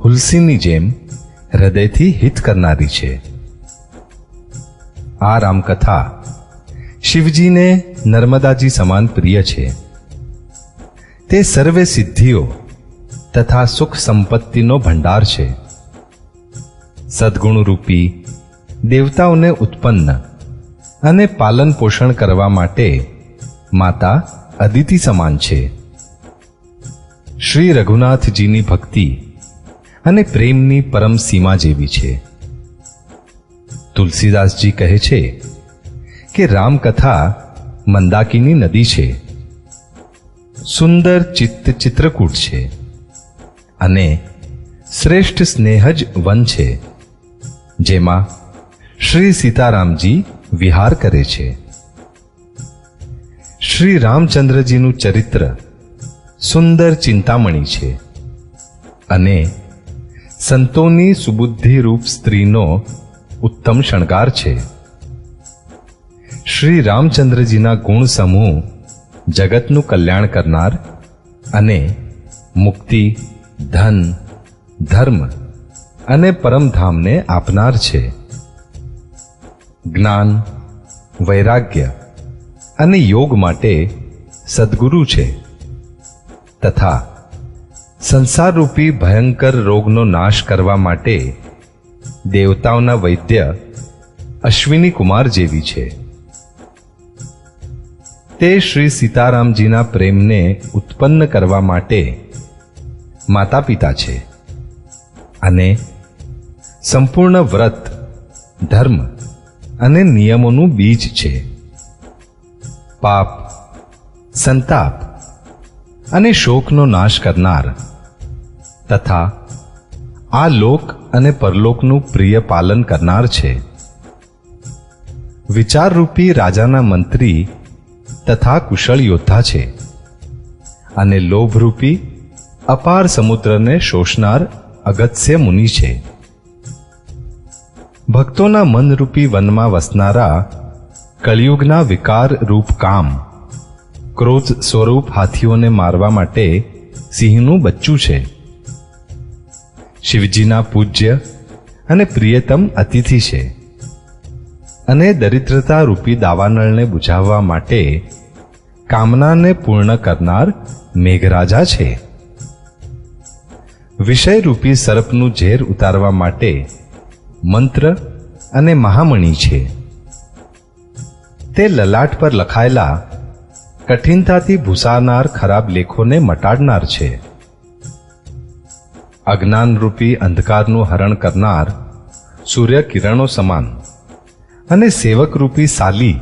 હુલસીની જેમ હૃદયથી હિત કરનારી છે. આ રામકથા શિવજીને નર્મદાજી સમાન પ્રિય છે. તે સર્વે સિદ્ધિઓ તથા સુખ સંપત્તિનો ભંડાર છે. સદગુણ રૂપી દેવતાઓને ઉત્પન્ન અને પાલન પોષણ કરવા માટે માતા અદિતિ સમાન છે. શ્રી રઘુનાથજીની ભક્તિ અને પ્રેમની પરમ સીમા જેવી છે. તુલસીદાસજી કહે છે કે રામકથા મંદાકિની નદી છે, સુંદર ચિત્રકૂટ છે અને શ્રેષ્ઠ સ્નેહજ વન છે, જેમાં શ્રી સીતારામજી વિહાર કરે છે. શ્રી રામચંદ્રજીનું ચરિત્ર સુંદર ચિંતામણી છે અને સંતોની સુબુદ્ધિરૂપ સ્ત્રીનો ઉત્તમ શણગાર છે. શ્રી રામચંદ્રજીના ગુણ સમૂહ જગતનું કલ્યાણ કરનાર અને મુક્તિ, ધન, ધર્મ અને પરમધામને આપનાર છે. જ્ઞાન, વૈરાગ્ય અને યોગ માટે સદગુરુ છે તથા સંસારરૂપી ભયંકર રોગનો નાશ કરવા માટે દેવતાઓના વૈદ્ય અશ્વિની કુમાર જેવી છે. તે શ્રી સીતારામજીના પ્રેમને ઉત્પન્ન કરવા માટે માતા પિતા છે અને સંપૂર્ણ વ્રત, ધર્મ અને નિયમોનું બીજ છે. પાપ, સંતાપ અને શોકનો નાશ કરનાર તથા આ લોક અને પરલોકનું પ્રિય પાલન કરનાર છે. વિચારરૂપી રાજાના મંત્રી તથા કુશળ યોદ્ધા છે અને લોભરૂપી અપાર સમુદ્રને શોષનાર અગત્ય મુનિ છે. ભક્તોના મનરૂપી વનમાં વસનારા કળિયુગના વિકાર રૂપ કામ, ક્રોધ સ્વરૂપ હાથીઓને મારવા માટે સિંહનું બચ્ચું છે. શિવજીના પૂજ્ય અને પ્રિયતમ અતિથિ છે અને દરિદ્રતા રૂપી દાવાનળને બુઝાવવા માટે કામનાને પૂર્ણ કરનાર મેઘરાજા છે. વિષયરૂપી સર્પનું ઝેર ઉતારવા માટે મંત્ર અને મહામણિ છે. તે લલાટ પર લખાયેલા કઠિનતાથી ભૂસાનાર ખરાબ લેખોને મટાડનાર છે. અજ્ઞાનરૂપી અંધકારનું હરણ કરનાર સૂર્ય કિરણો સમાન અને સેવકરૂપી સાલી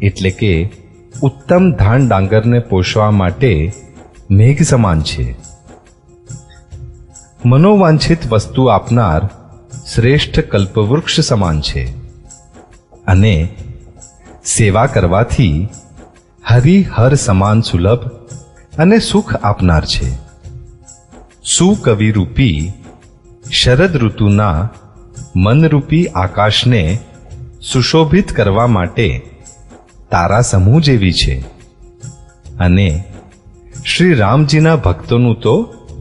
એટલે કે ઉત્તમ ધાન ડાંગરને પોષવા માટે મેઘ સમાન છે. મનોવાંછિત વસ્તુ આપનાર શ્રેષ્ઠ કલ્પવૃક્ષ સમાન છે અને સેવા કરવાથી હરિહર સમાન સુલભ અને સુખ આપનાર છે. સુકવિરૂપી શરદ ઋતુના મનરૂપી આકાશને સુશોભિત કરવા માટે તારા સમૂહ જેવી છે અને શ્રી રામજીના ભક્તોનું તો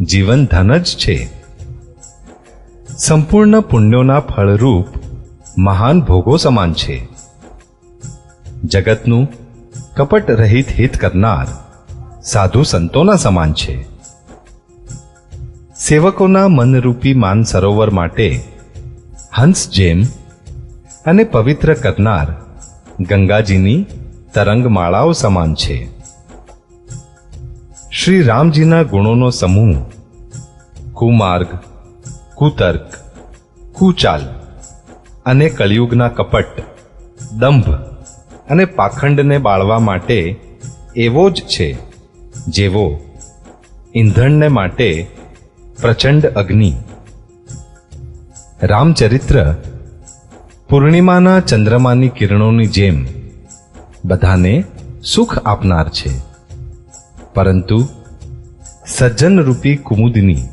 જીવન ધન જ છે. સંપૂર્ણ પુણ્યોના ફળરૂપ મહાન ભોગો સમાન છે. જગતનું કપટ રહિત હિત કરનાર સાધુ સંતોના સમાન છે. સેવકોના મનરૂપી માન સરોવર માટે હંસ જેમ અને પવિત્ર કરનાર ગંગાજીની તરંગમાળાઓ સમાન છે. શ્રી રામજીના ગુણોનો સમૂહ કુમાર્ગ, કુતર્ક, કુચાલ અને કળિયુગના કપટ, દંભ અને પાખંડને બાળવા માટે એવો જ છે જેવો ઈંધણને માટે પ્રચંડ અગ્નિ. રામચરિત્ર પૂર્ણિમાના ચંદ્રમાની કિરણોની જેમ બધાને સુખ આપનાર છે, પરંતુ સજ્જનરૂપી કુમુદની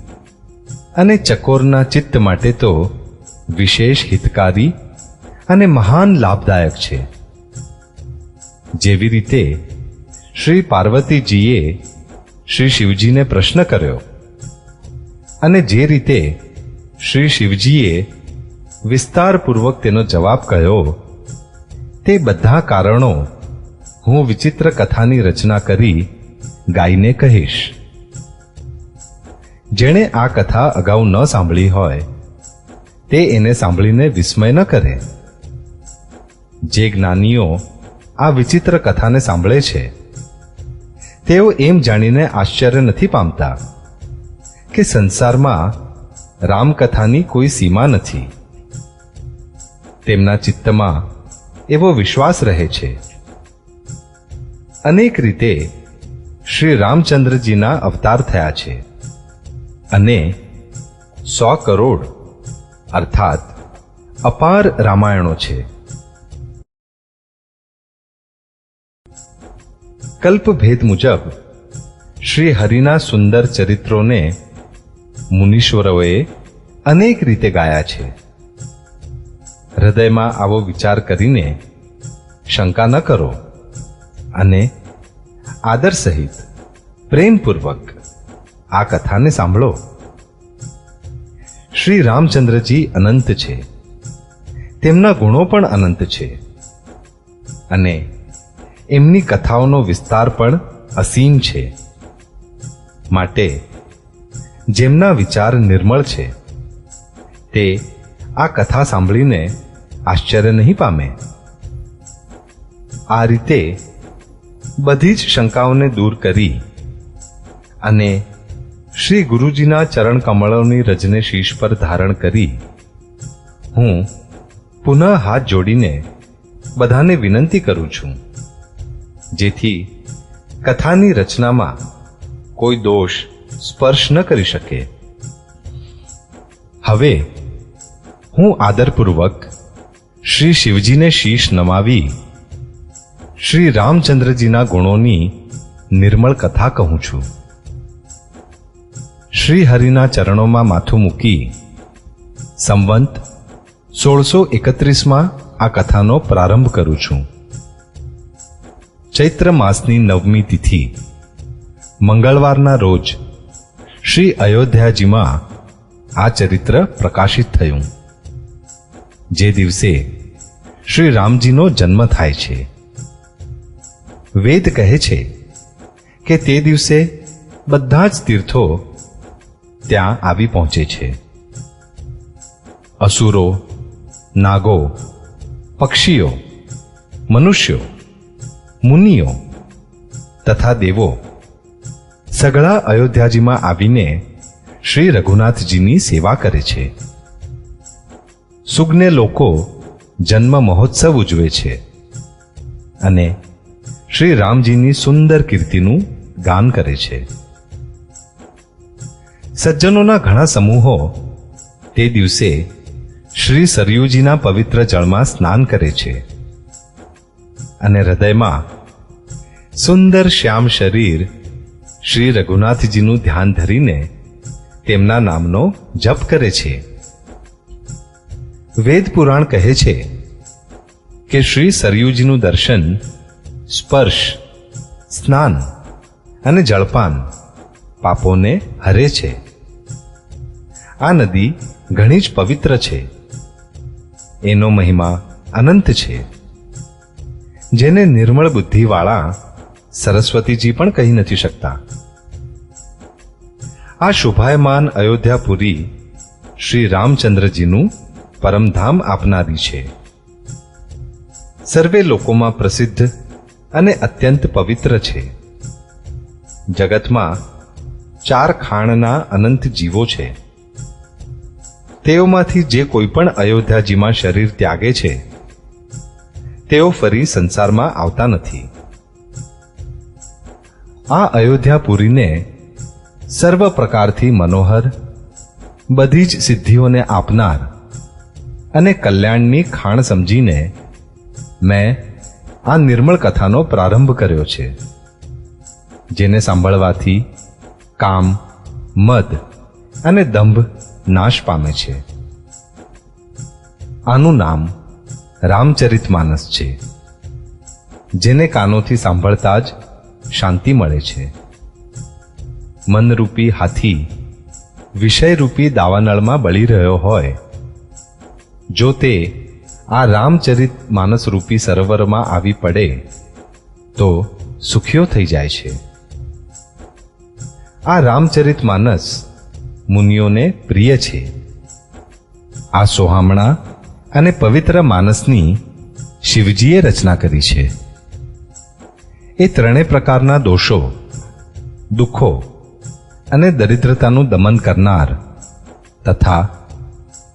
અને ચકોરના ચિત્ત માટે તો વિશેષ હિતકારી અને મહાન લાભદાયક છે. જેવી રીતે શ્રી પાર્વતીજીએ શ્રી શિવજીને પ્રશ્ન કર્યો અને જે રીતે શ્રી શિવજીએ વિસ્તારપૂર્વક તેનો જવાબ કહ્યો, તે બધા કારણો હું વિચિત્ર કથાની રચના કરી ગાઈને કહીશ. જેણે આ કથા અગાઉ ન સાંભળી હોય તે એને સાંભળીને વિસ્મય ન કરે. જે જ્ઞાનીઓ આ વિચિત્ર કથાને સાંભળે છે તેઓ એમ જાણીને આશ્ચર્ય નથી પામતા કે સંસારમાં રામકથાની કોઈ સીમા નથી. તેમના ચિત્તમાં એવો વિશ્વાસ રહે છે. અનેક રીતે શ્રી રામચંદ્રજીના અવતાર થયા છે અને 100 કરોડ અર્થાત અપાર રામાયણો છે. કલ્પભેદ મુજબ શ્રી હરિના સુંદર ચરિત્રોને મુનીશ્વરોએ અનેક રીતે ગાયા છે. હૃદયમાં આવો વિચાર કરીને શંકા ન કરો અને આદર સહિત પ્રેમપૂર્વક આ કથાને સાંભળો. શ્રી રામચંદ્રજી અનંત છે, તેમના ગુણો પણ અનંત છે અને એમની કથાઓનો વિસ્તાર પણ અસીમ છે. માટે જેમના વિચાર નિર્મળ છે તે આ કથા સાંભળીને આશ્ચર્ય નહીં પામે. આ રીતે બધી જ શંકાઓને દૂર કરી અને શ્રી ગુરુજીના ચરણ કમળોની રજને શીશ પર ધારણ કરી હું પુનઃ હાથ જોડીને બધાને વિનંતી કરું છું, જેથી કથાની રચનામાં કોઈ દોષ સ્પર્શ ન કરી શકે. હવે હું આદરપૂર્વક શ્રી શિવજીને શીશ નમાવી શ્રી રામચંદ્રજીના ગુણોની નિર્મળ કથા કહું છું. શ્રી હરિના ચરણોમાં માથું મૂકી સંવંત 1631માં આ કથાનો પ્રારંભ કરું છું. ચૈત્ર માસની 9મી તિથિ મંગળવારના રોજ શ્રી અયોધ્યાજીમાં આ ચરિત્ર પ્રકાશિત થયું. જે દિવસે શ્રી રામજીનો જન્મ થાય છે. વેદ કહે છે કે તે દિવસે બધા જ તીર્થો ત્યાં આવી પહોંચે છે. અસુરો, નાગો, પક્ષીઓ, મનુષ્યો, મુનિઓ તથા દેવો સગળા અયોધ્યાજીમાં આવીને શ્રી રઘુનાથજીની સેવા કરે છે. સુજ્ઞ લોકો જન્મ મહોત્સવ ઉજવે છે અને શ્રી રામજીની સુંદર કીર્તિનું ગાન કરે છે. સજ્જનોના ઘણા સમૂહો તે દિવસે શ્રી સરયુજીના પવિત્ર જળમાં સ્નાન કરે છે અને હૃદયમાં સુંદર શ્યામ શરીર શ્રી રઘુનાથજીનું ધ્યાન ધરીને તેમના નામનો જપ કરે છે. વેદ પુરાણ કહે છે કે શ્રી સરયુજીનું દર્શન, સ્પર્શ, સ્નાન અને જળપાન પાપોને હરે છે. આ નદી ઘણી જ પવિત્ર છે. એનો મહિમા અનંત છે, જેને નિર્મળ બુદ્ધિવાળા સરસ્વતીજી પણ કહી નથી શકતા. આ શોભાયમાન અયોધ્યાપુરી શ્રી રામચંદ્રજીનું પરમધામ આપનારી છે. સર્વે લોકોમાં પ્રસિદ્ધ અને અત્યંત પવિત્ર છે. જગતમાં 4 ખાણના અનંત જીવો છે. તેઓમાંથી જે કોઈ પણ અયોધ્યાજીમાં શરીર ત્યાગે છે તેઓ ફરી સંસારમાં આવતા નથી. આ અયોધ્યાપુરીને સર્વ પ્રકારથી મનોહર, બધી જ સિદ્ધિઓને આપનાર અને કલ્યાણની ખાણ સમજીને મેં આ નિર્મળ કથાનો પ્રારંભ કર્યો છે, જેને સાંભળવાથી કામ, મદ અને દંભ નાશ પામે છે. આનું નામ રામચરિતમાનસ છે, જેને કાનોથી સાંભળતા જ શાંતિ મળે છે. મનરૂપી હાથી વિષયરૂપી દાવાનળમાં બળી રહ્યો હોય, જો તે આ રામચરિત માનસ રૂપી સરોવરમાં આવી પડે તો સુખીઓ થઈ જાય છે. આ રામચરિત માનસ મુનિઓને પ્રિય છે. આ સોહામણા અને પવિત્ર માનસની શિવજીએ રચના કરી છે. એ ત્રણેય પ્રકારના દોષો, દુઃખો અને દરિદ્રતાનું દમન કરનાર તથા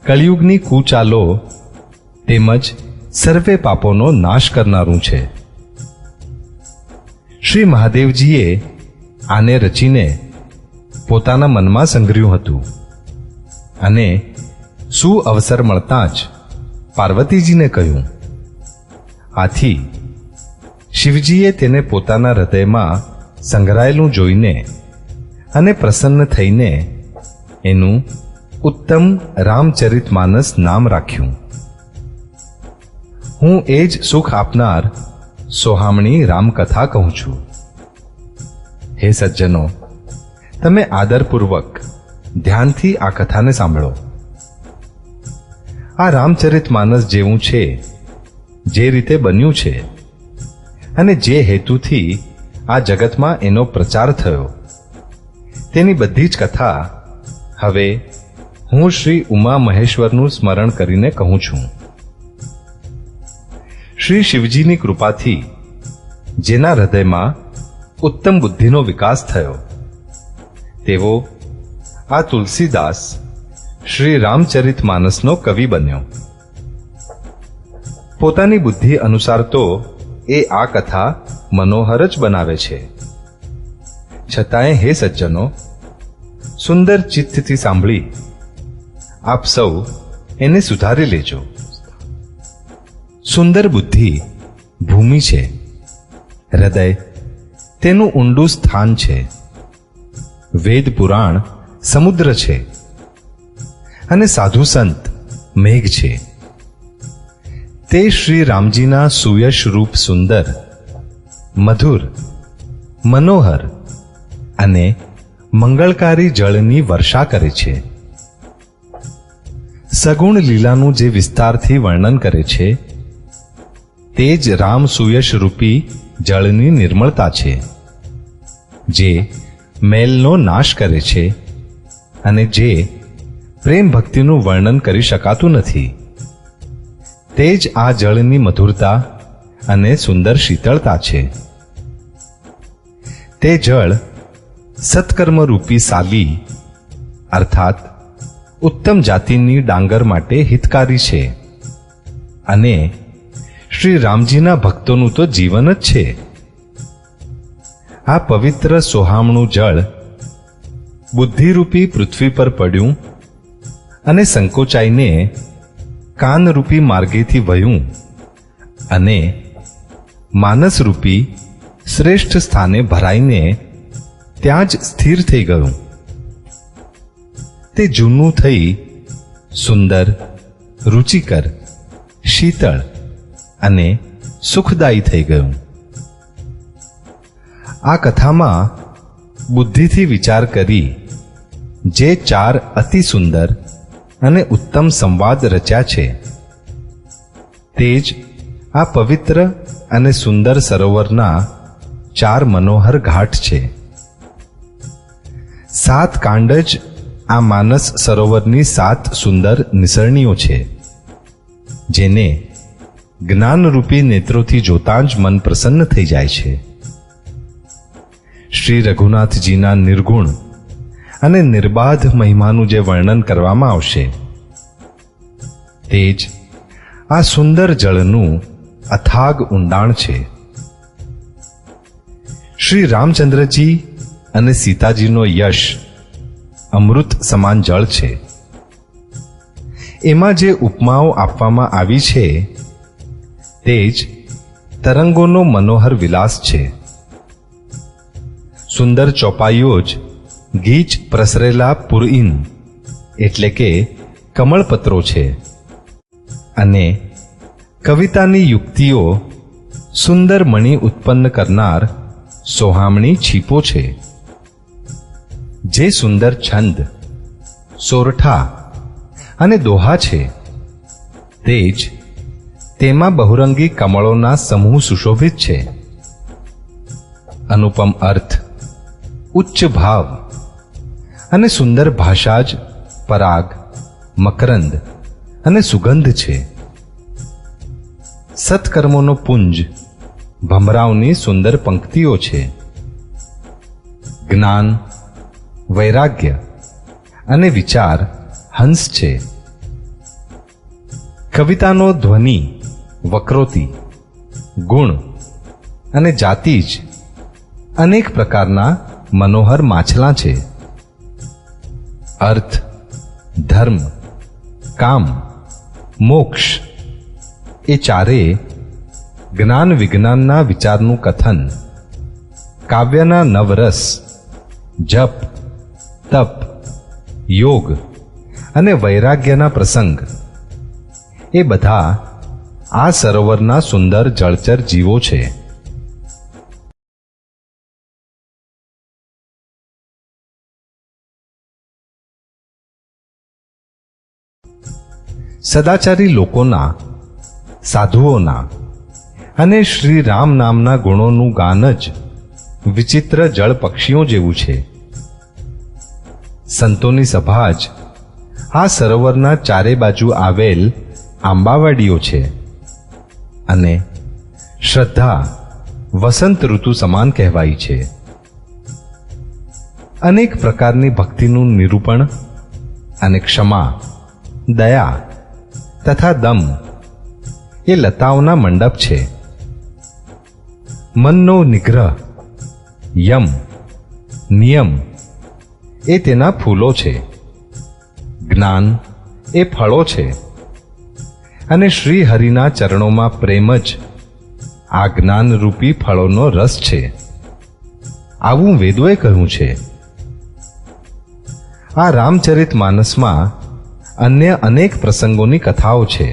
કળિયુગની કુચાલો તેમજ સર્વે પાપોનો નાશ કરનારું છે. શ્રી મહાદેવજીએ આને રચીને પોતાના મનમાં સંગ્રહ્યું હતું અને સુઅવસર મળતાં જ પાર્વતીજીને કહ્યું. આથી શિવજીએ તેને પોતાના હૃદયમાં સંગ્રહાયેલું જોઈને અને પ્રસન્ન થઈને એનું ઉત્તમ રામચરિતમાનસ નામ રાખ્યું. હું એ જ સુખ આપનાર સોહામણી રામકથા કહું છું. હે સજ્જનો, તમે આદરપૂર્વક ધ્યાનથી આ કથાને સાંભળો. આ રામચરિતમાનસ જેવું છે, જે રીતે બન્યું છે અને જે હેતુથી આ જગતમાં એનો પ્રચાર થયો, તેની બધી જ કથા હવે હું શ્રી ઉમા મહેશ્વરનું સ્મરણ કરીને કહું છું. શ્રી શિવજીની કૃપાથી જેના હૃદયમાં ઉત્તમ બુદ્ધિનો વિકાસ થયો, તેવો આ તુલસીદાસ શ્રી રામચરિતમાનસનો કવિ બન્યો. પોતાની બુદ્ધિ અનુસાર તો એ આ કથા મનોહર જ બનાવે છે. છતાંય હે સજ્જનો, સુંદર ચિત્તથી સાંભળી આપ સૌ એને સુધારી લેજો. સુંદર બુદ્ધિ ભૂમિ છે, હૃદય તેનું ઊંડું સ્થાન છે, વેદ પુરાણ સમુદ્ર છે અને સાધુ સંત મેઘ છે. તે શ્રી રામજીના સુયશ રૂપ સુંદર, મધુર, મનોહર અને મંગળકારી જળની વર્ષા કરે છે. સગુણ લીલાનું જે વિસ્તારથી વર્ણન કરે છે, તે જ રામ સુયશ રૂપી જળની નિર્મળતા છે, જે મેલનો નાશ કરે છે અને જે પ્રેમ ભક્તિનું વર્ણન કરી શકાતું નથી. તે જ આ જળની મધુરતા અને સુંદર શીતળતા છે. તે જળ સત્કર્મરૂપી સાલી અર્થાત ઉત્તમ જાતિની ડાંગર માટે હિતકારી છે અને શ્રી રામજીના ભક્તોનું તો જીવન જ છે. આ પવિત્ર સોહામણું જળ બુદ્ધિરૂપી પૃથ્વી પર પડ્યું અને સંકોચાઈને કાનરૂપી માર્ગેથી વહ્યું અને માનસરૂપી શ્રેષ્ઠ સ્થાને ભરાઈને ત્યાં જ સ્થિર થઈ ગયું. તે જૂનું થઈ સુંદર, રુચિકર, શીતળ અને સુખદાયી થઈ ગયું. આ કથામાં બુદ્ધિથી વિચાર કરી જે ચાર અતિ સુંદર અને ઉત્તમ સંવાદ રચ્યા છે, તે જ આ પવિત્ર અને સુંદર સરોવરના ચાર મનોહર ઘાટ છે. 7 કાંડ જ આ માનસ સરોવરની 7 સુંદર નિસરણીઓ છે, જેને જ્ઞાનરૂપી નેત્રોથી જોતાં જ મન પ્રસન્ન થઈ જાય છે. શ્રી રઘુનાથજીના નિર્ગુણ અને નિર્બાધ મહિમાનું જે વર્ણન કરવામાં આવશે, તે જ આ સુંદર જળનું અથાગ ઊંડાણ છે. શ્રી રામચંદ્રજી અને સીતાજીનો યશ અમૃત સમાન જળ છે. એમાં જે ઉપમાઓ આપવામાં આવી છે, તે જ તરંગોનો મનોહર વિલાસ છે. સુંદર ચોપાઈઓ જ ગીચ પ્રસરેલા પુરઈન એટલે કે કમળપત્રો છે અને કવિતાની યુક્તિઓ સુંદર મણિ ઉત્પન્ન કરનાર સોહામણી છીપો છે. જે સુંદર છંદ, સોરઠા અને દોહા છે, તે જ તેમાં બહુરંગી કમળોના સમૂહ સુશોભિત છે. અનુપમ અર્થ, ઉચ્ચ ભાવ અને સુંદર ભાષા જ પરાગ, મકરંદ અને સુગંધ છે. સત્કર્મોનો પુંજ ભમરાઓની સુંદર પંક્તિઓ છે. જ્ઞાન, વૈરાગ્ય અને વિચાર હંસ છે. કવિતાનો ધ્વનિ, વક્રોતિ, ગુણ અને જાતિ જ અનેક પ્રકારના મનોહર માછલા છે. અર્થ, ધર્મ, કામ, મોક્ષ એ ચારે જ્ઞાન વિજ્ઞાનના વિચારનું કથન, કાવ્યના નવરસ, જપ, તપ, યોગ અને વૈરાગ્યના પ્રસંગ એ બધા આ સરોવરના સુંદર જળચર જીવો છે. સદાચારી લોકોના, સાધુઓના અને શ્રી રામ નામના ગુણોનું ગાન જ વિચિત્ર જળ પક્ષીઓ જેવું છે. સંતોની સભા જ આ સરોવરના ચારે બાજુ આવેલ આંબાવાડીઓ છે અને શ્રદ્ધા વસંત ઋતુ સમાન કહેવાય છે. અનેક પ્રકારની ભક્તિનું નિરૂપણ અને ક્ષમા, દયા તથા દમ એ લતાઓના મંડપ છે. મનનો નિગ્રહ, યમ, નિયમ એ તેના ફૂલો છે. જ્ઞાન એ ફળો છે અને શ્રી હરિના ચરણોમાં પ્રેમ જ આ જ્ઞાનરૂપી ફળોનો રસ છે. આવું વેદોએ કહ્યું છે. આ રામચરિત માનસમાં અન્ય અનેક પ્રસંગોની કથાઓ છે.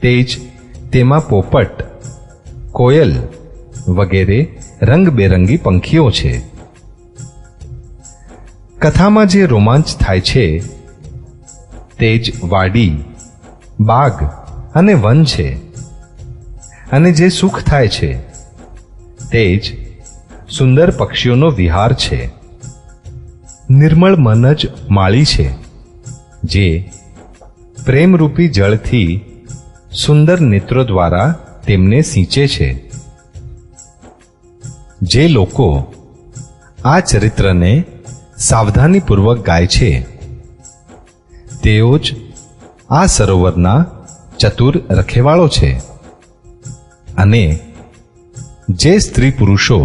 તે જ તેમાં પોપટ, કોયલ વગેરે રંગબેરંગી પંખીઓ છે. કથામાં જે રોમાંચ થાય છે તે જ વાડી, બાગ અને વન છે અને જે સુખ થાય છે તે જ સુંદર પક્ષીઓનો વિહાર છે. નિર્મળ મન જ માળી છે જે પ્રેમરૂપી જળથી સુંદર નેત્રો દ્વારા તેમને સિંચે છે. જે લોકો આ ચરિત્રને સાવધાનીપૂર્વક ગાય છે તેઓ જ આ સરોવરના ચતુર રખેવાળો છે અને જે સ્ત્રી પુરુષો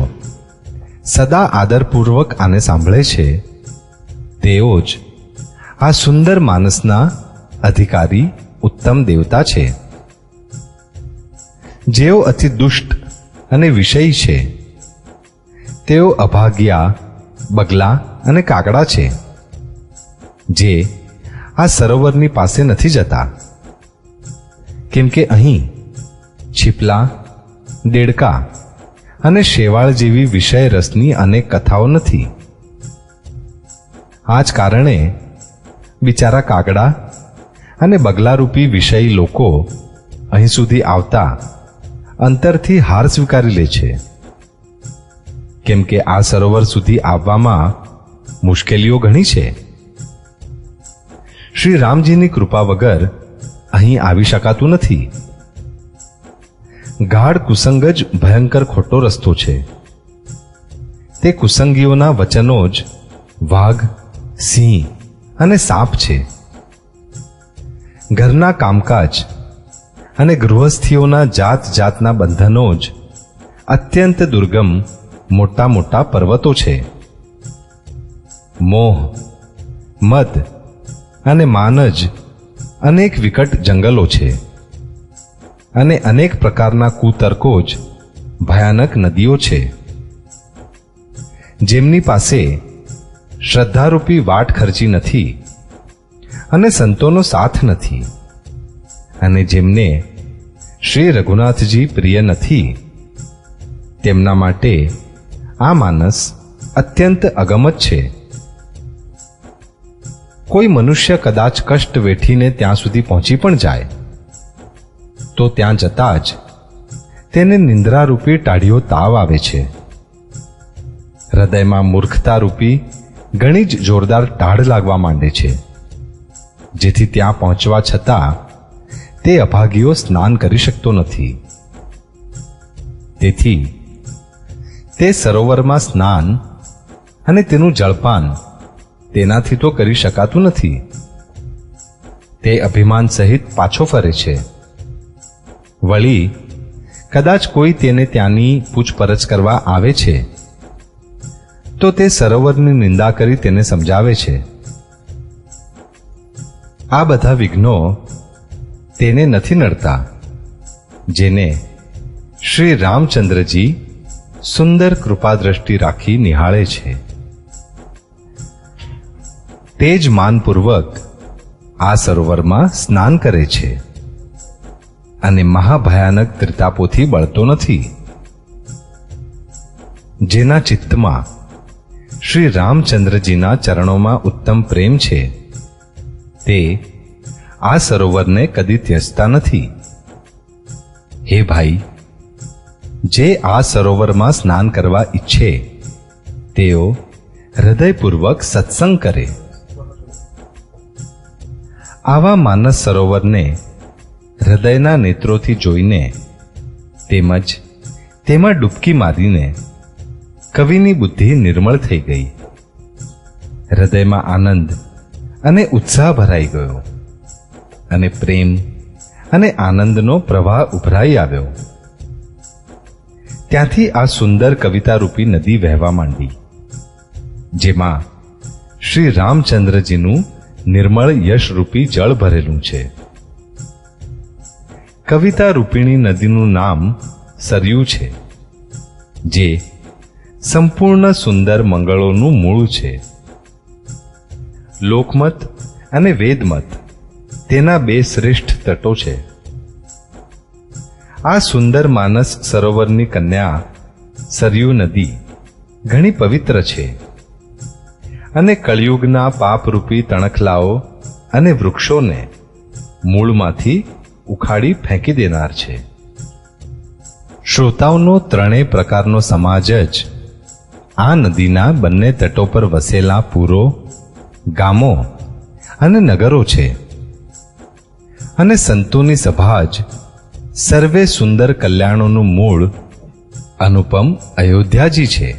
સદા આદરપૂર્વક આને સાંભળે છે તેઓ જ આ સુંદર માનસના અધિકારી ઉત્તમ દેવતા છે. જેઓ અતિ દુષ્ટ અને વિષયી છે તેઓ અભાગ્યા, બગલા અને કાગડા છે જે આ સરોવરની પાસે નથી જતા, કેમ કે અહીં છીપલા, દેડકા અને શેવાળ જેવી વિષય રસની અનેક કથાઓ નથી. આ જ કારણે બિચારા કાગડા અને બગલારૂપી વિષયી લોકો અહીં સુધી આવતા અંતરથી હાર સ્વીકારી લે છે, કેમ કે આ સરોવર સુધી આવવામાં મુશ્કેલીઓ ઘણી છે. શ્રી રામજીની કૃપા વગર અહીં આવી શકાતું નથી. ગાઢ કુસંગ જ ભયંકર ખોટો રસ્તો છે. તે કુસંગીઓના વચનો જ વાઘ, સિંહ અને સાપ છે. ઘરના કામકાજ અને ગૃહસ્થીઓના જાત જાતના બંધનો જ અત્યંત દુર્ગમ મોટા મોટા પર્વતો છે. મોહ, મદ અને માન જ અનેક વિકટ જંગલો છે અને અનેક પ્રકારના કુતર્કો જ ભયાનક નદીઓ છે. જેમની પાસે શ્રદ્ધારૂપી વાટ ખર્ચી નથી અને સંતોનો સાથ નથી અને જેમને શ્રી રઘુનાથજી પ્રિય નથી તેમના માટે આ માનસ અત્યંત અગમ જ છે. કોઈ મનુષ્ય કદાચ કષ્ટ વેઠીને ત્યાં સુધી પહોંચી પણ જાય તો ત્યાં જતા જ તેને નિંદ્રારૂપી ટાઢિયો તાવ આવે છે. હૃદયમાં મૂર્ખતારૂપી ઘણી જ જોરદાર ટાઢ લાગવા માંડે છે, જેથી ત્યાં પહોંચવા છતાં તે અભાગીઓ સ્નાન કરી શકતો નથી. તેથી તે સરોવરમાં સ્નાન અને તેનું જળપાન તેનાથી તો કરી શકાતું નથી. તે અભિમાન સહિત પાછો ફરે છે. વળી કદાચ કોઈ તેને ત્યાંની પૂછપરછ કરવા આવે છે તો તે સરોવરની નિંદા કરી તેને સમજાવે છે. આ બધા વિઘ્નો તેને નથી નડતા, જેને શ્રી રામચંદ્રજી સુંદર કૃપા દ્રષ્ટિ રાખી નિહાળે છે. તે જ માનપૂર્વક આ સરોવરમાં સ્નાન કરે છે અને મહાભયાનક ત્રિતાપોથી બળતો નથી. જેના ચિત્તમાં શ્રી રામચંદ્રજીના ચરણોમાં ઉત્તમ પ્રેમ છે, તે આ સરોવરને કદી ત્યજતા નથી. હે ભાઈ, જે આ સરોવરમાં સ્નાન કરવા ઈચ્છે તેઓ હૃદયપૂર્વક સત્સંગ કરે. આવા માનસ સરોવરને હૃદયના નેત્રોથી જોઈને તેમજ તેમાં ડૂબકી મારીને કવિની બુદ્ધિ નિર્મળ થઈ ગઈ. હૃદયમાં આનંદ અને ઉત્સાહ ભરાઈ ગયો અને પ્રેમ અને આનંદનો પ્રવાહ ઉભરાઈ આવ્યો. ત્યાંથી આ સુંદર કવિતારૂપી નદી વહેવા માંડી, જેમાં શ્રી રામચંદ્રજીનું નિર્મળ યશરૂપી જળ ભરેલું છે. કવિતા રૂપિણી નદીનું નામ સરયુ છે, જે સંપૂર્ણ સુંદર મંગળોનું મૂળ છે. લોકમત અને વેદમત તેના બે શ્રેષ્ઠ તટો છે. આ સુંદર માનસ સરોવરની કન્યા સરયુ નદી ઘણી પવિત્ર છે અને કળિયુગના પાપરૂપી તણખલાઓ અને વૃક્ષોને મૂળમાંથી ઉખાડી ફેંકી દેનાર છે. શ્રોતાઓનો ત્રણેય પ્રકારનો સમાજ જ આ નદીના બંને તટો પર વસેલા પૂરો, ગામો અને નગરો છે. અને સંતોની સભા જ સર્વે સુંદર કલ્યાણોનું મૂળ અનુપમ અયોધ્યાજી છે.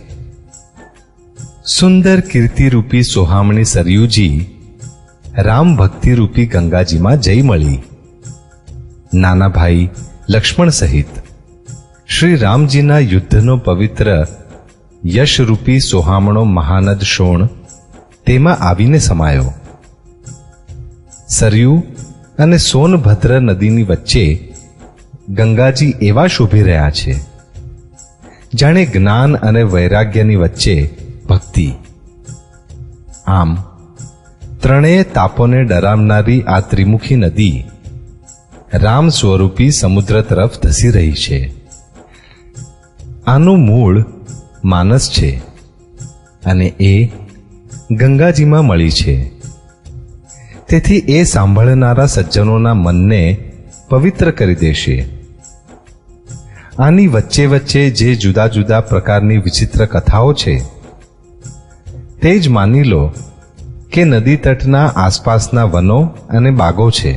સુંદર કીર્તિરૂપી સોહામણી સરયુજી રામ ભક્તિરૂપી ગંગાજીમાં જઈ મળી. નાના ભાઈ લક્ષ્મણ સહિત શ્રી રામજીના યુદ્ધનો પવિત્ર યશરૂપી સોહામણો મહાનદ શોણ તેમાં આવીને સમાયો. સરયુ અને સોનભદ્ર નદીની વચ્ચે ગંગાજી એવા શોભી રહ્યા છે, જાણે જ્ઞાન અને વૈરાગ્યની વચ્ચે ભક્તિ. આમ ત્રણેય તાપોને ડરાવનારી આ ત્રિમુખી નદી રામ સ્વરૂપી સમુદ્ર તરફ ધસી રહી છે. આનું મૂળ માનસ છે અને એ ગંગાજીમાં મળી છે. તેથી એ સાંભળનારા સજ્જનોના મનને પવિત્ર કરી દેશે. આની વચ્ચે વચ્ચે જે જુદા જુદા પ્રકારની વિચિત્ર કથાઓ છે તે જ માની લો કે નદી તટના આસપાસના વનો અને બાગો છે.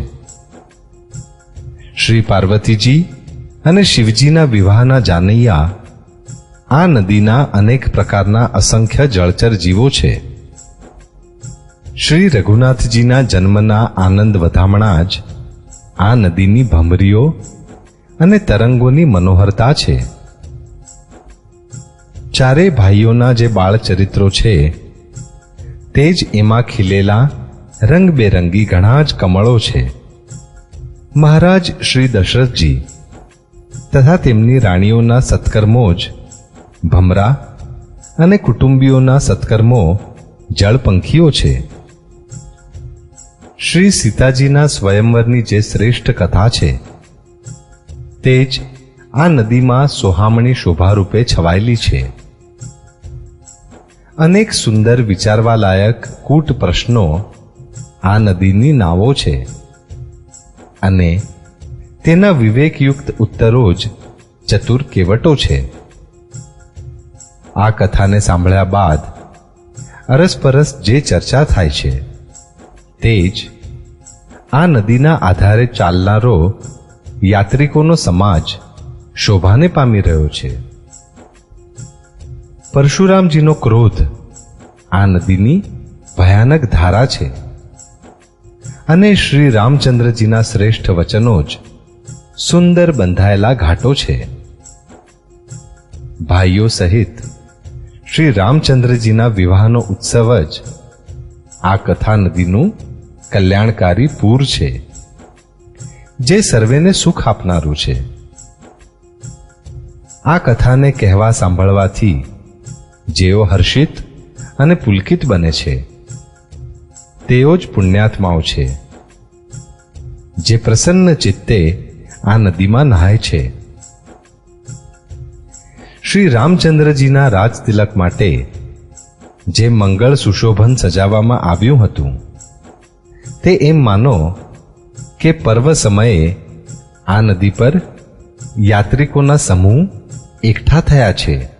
શ્રી પાર્વતીજી અને શિવજીના વિવાહના જાનૈયા આ નદીના અનેક પ્રકારના અસંખ્ય જળચર જીવો છે. શ્રી રઘુનાથજીના જન્મના આનંદ વધામણા જ આ નદીની ભમરીઓ અને તરંગોની મનોહરતા છે. ચારે ભાઈઓના જે બાળચરિત્રો છે તે જ એમાં ખીલેલા રંગબેરંગી ઘણા જ કમળો છે. મહારાજ શ્રી દશરથજી તથા તેમની રાણીઓના સત્કર્મો જ ભમરા અને કુટુંબીઓના સત્કર્મો જળપંખીઓ છે. શ્રી સીતાજીના સ્વયંવરની જે શ્રેષ્ઠ કથા છે તે જ આ નદીમાં સોહામણી શોભારૂપે છવાયેલી છે. અનેક સુંદર વિચારવાલાયક કૂટ પ્રશ્નો આ નદીની નાવો છે અને તેના વિવેકયુક્ત ઉત્તરો જ ચતુર કેવટો છે. આ કથાને સાંભળ્યા બાદ અરસપરસ જે ચર્ચા થાય છે તે જ આ નદીના આધારે ચાલનારો યાત્રિકોનો સમાજ શોભાને પામી રહ્યો છે. પરશુરામજીનો ક્રોધ આ નદીની ભયાનક ધારા છે અને શ્રી રામચંદ્રજીના શ્રેષ્ઠ વચનો જ સુંદર બંધાયેલા ઘાટો છે. ભાઈઓ સહિત શ્રી રામચંદ્રજીના વિવાહનો ઉત્સવ જ આ કથા નદીનું કલ્યાણકારી પૂર છે, જે સર્વેને સુખ આપનારું છે. આ કથાને કહેવા સાંભળવાથી જેઓ હર્ષિત અને પુલકિત બને છે તેઓ જ પુણ્યાત્માઓ છે, જે પ્રસન્ન ચિત્તે આ નદીમાં નહાય છે. શ્રી રામચંદ્રજીના રાજતિલક માટે જે મંગળ સુશોભન સજાવવામાં આવ્યું હતું તે એમ માનો કે પર્વ સમયે આ નદી પર યાત્રિકોના સમૂહ એકઠા થયા છે.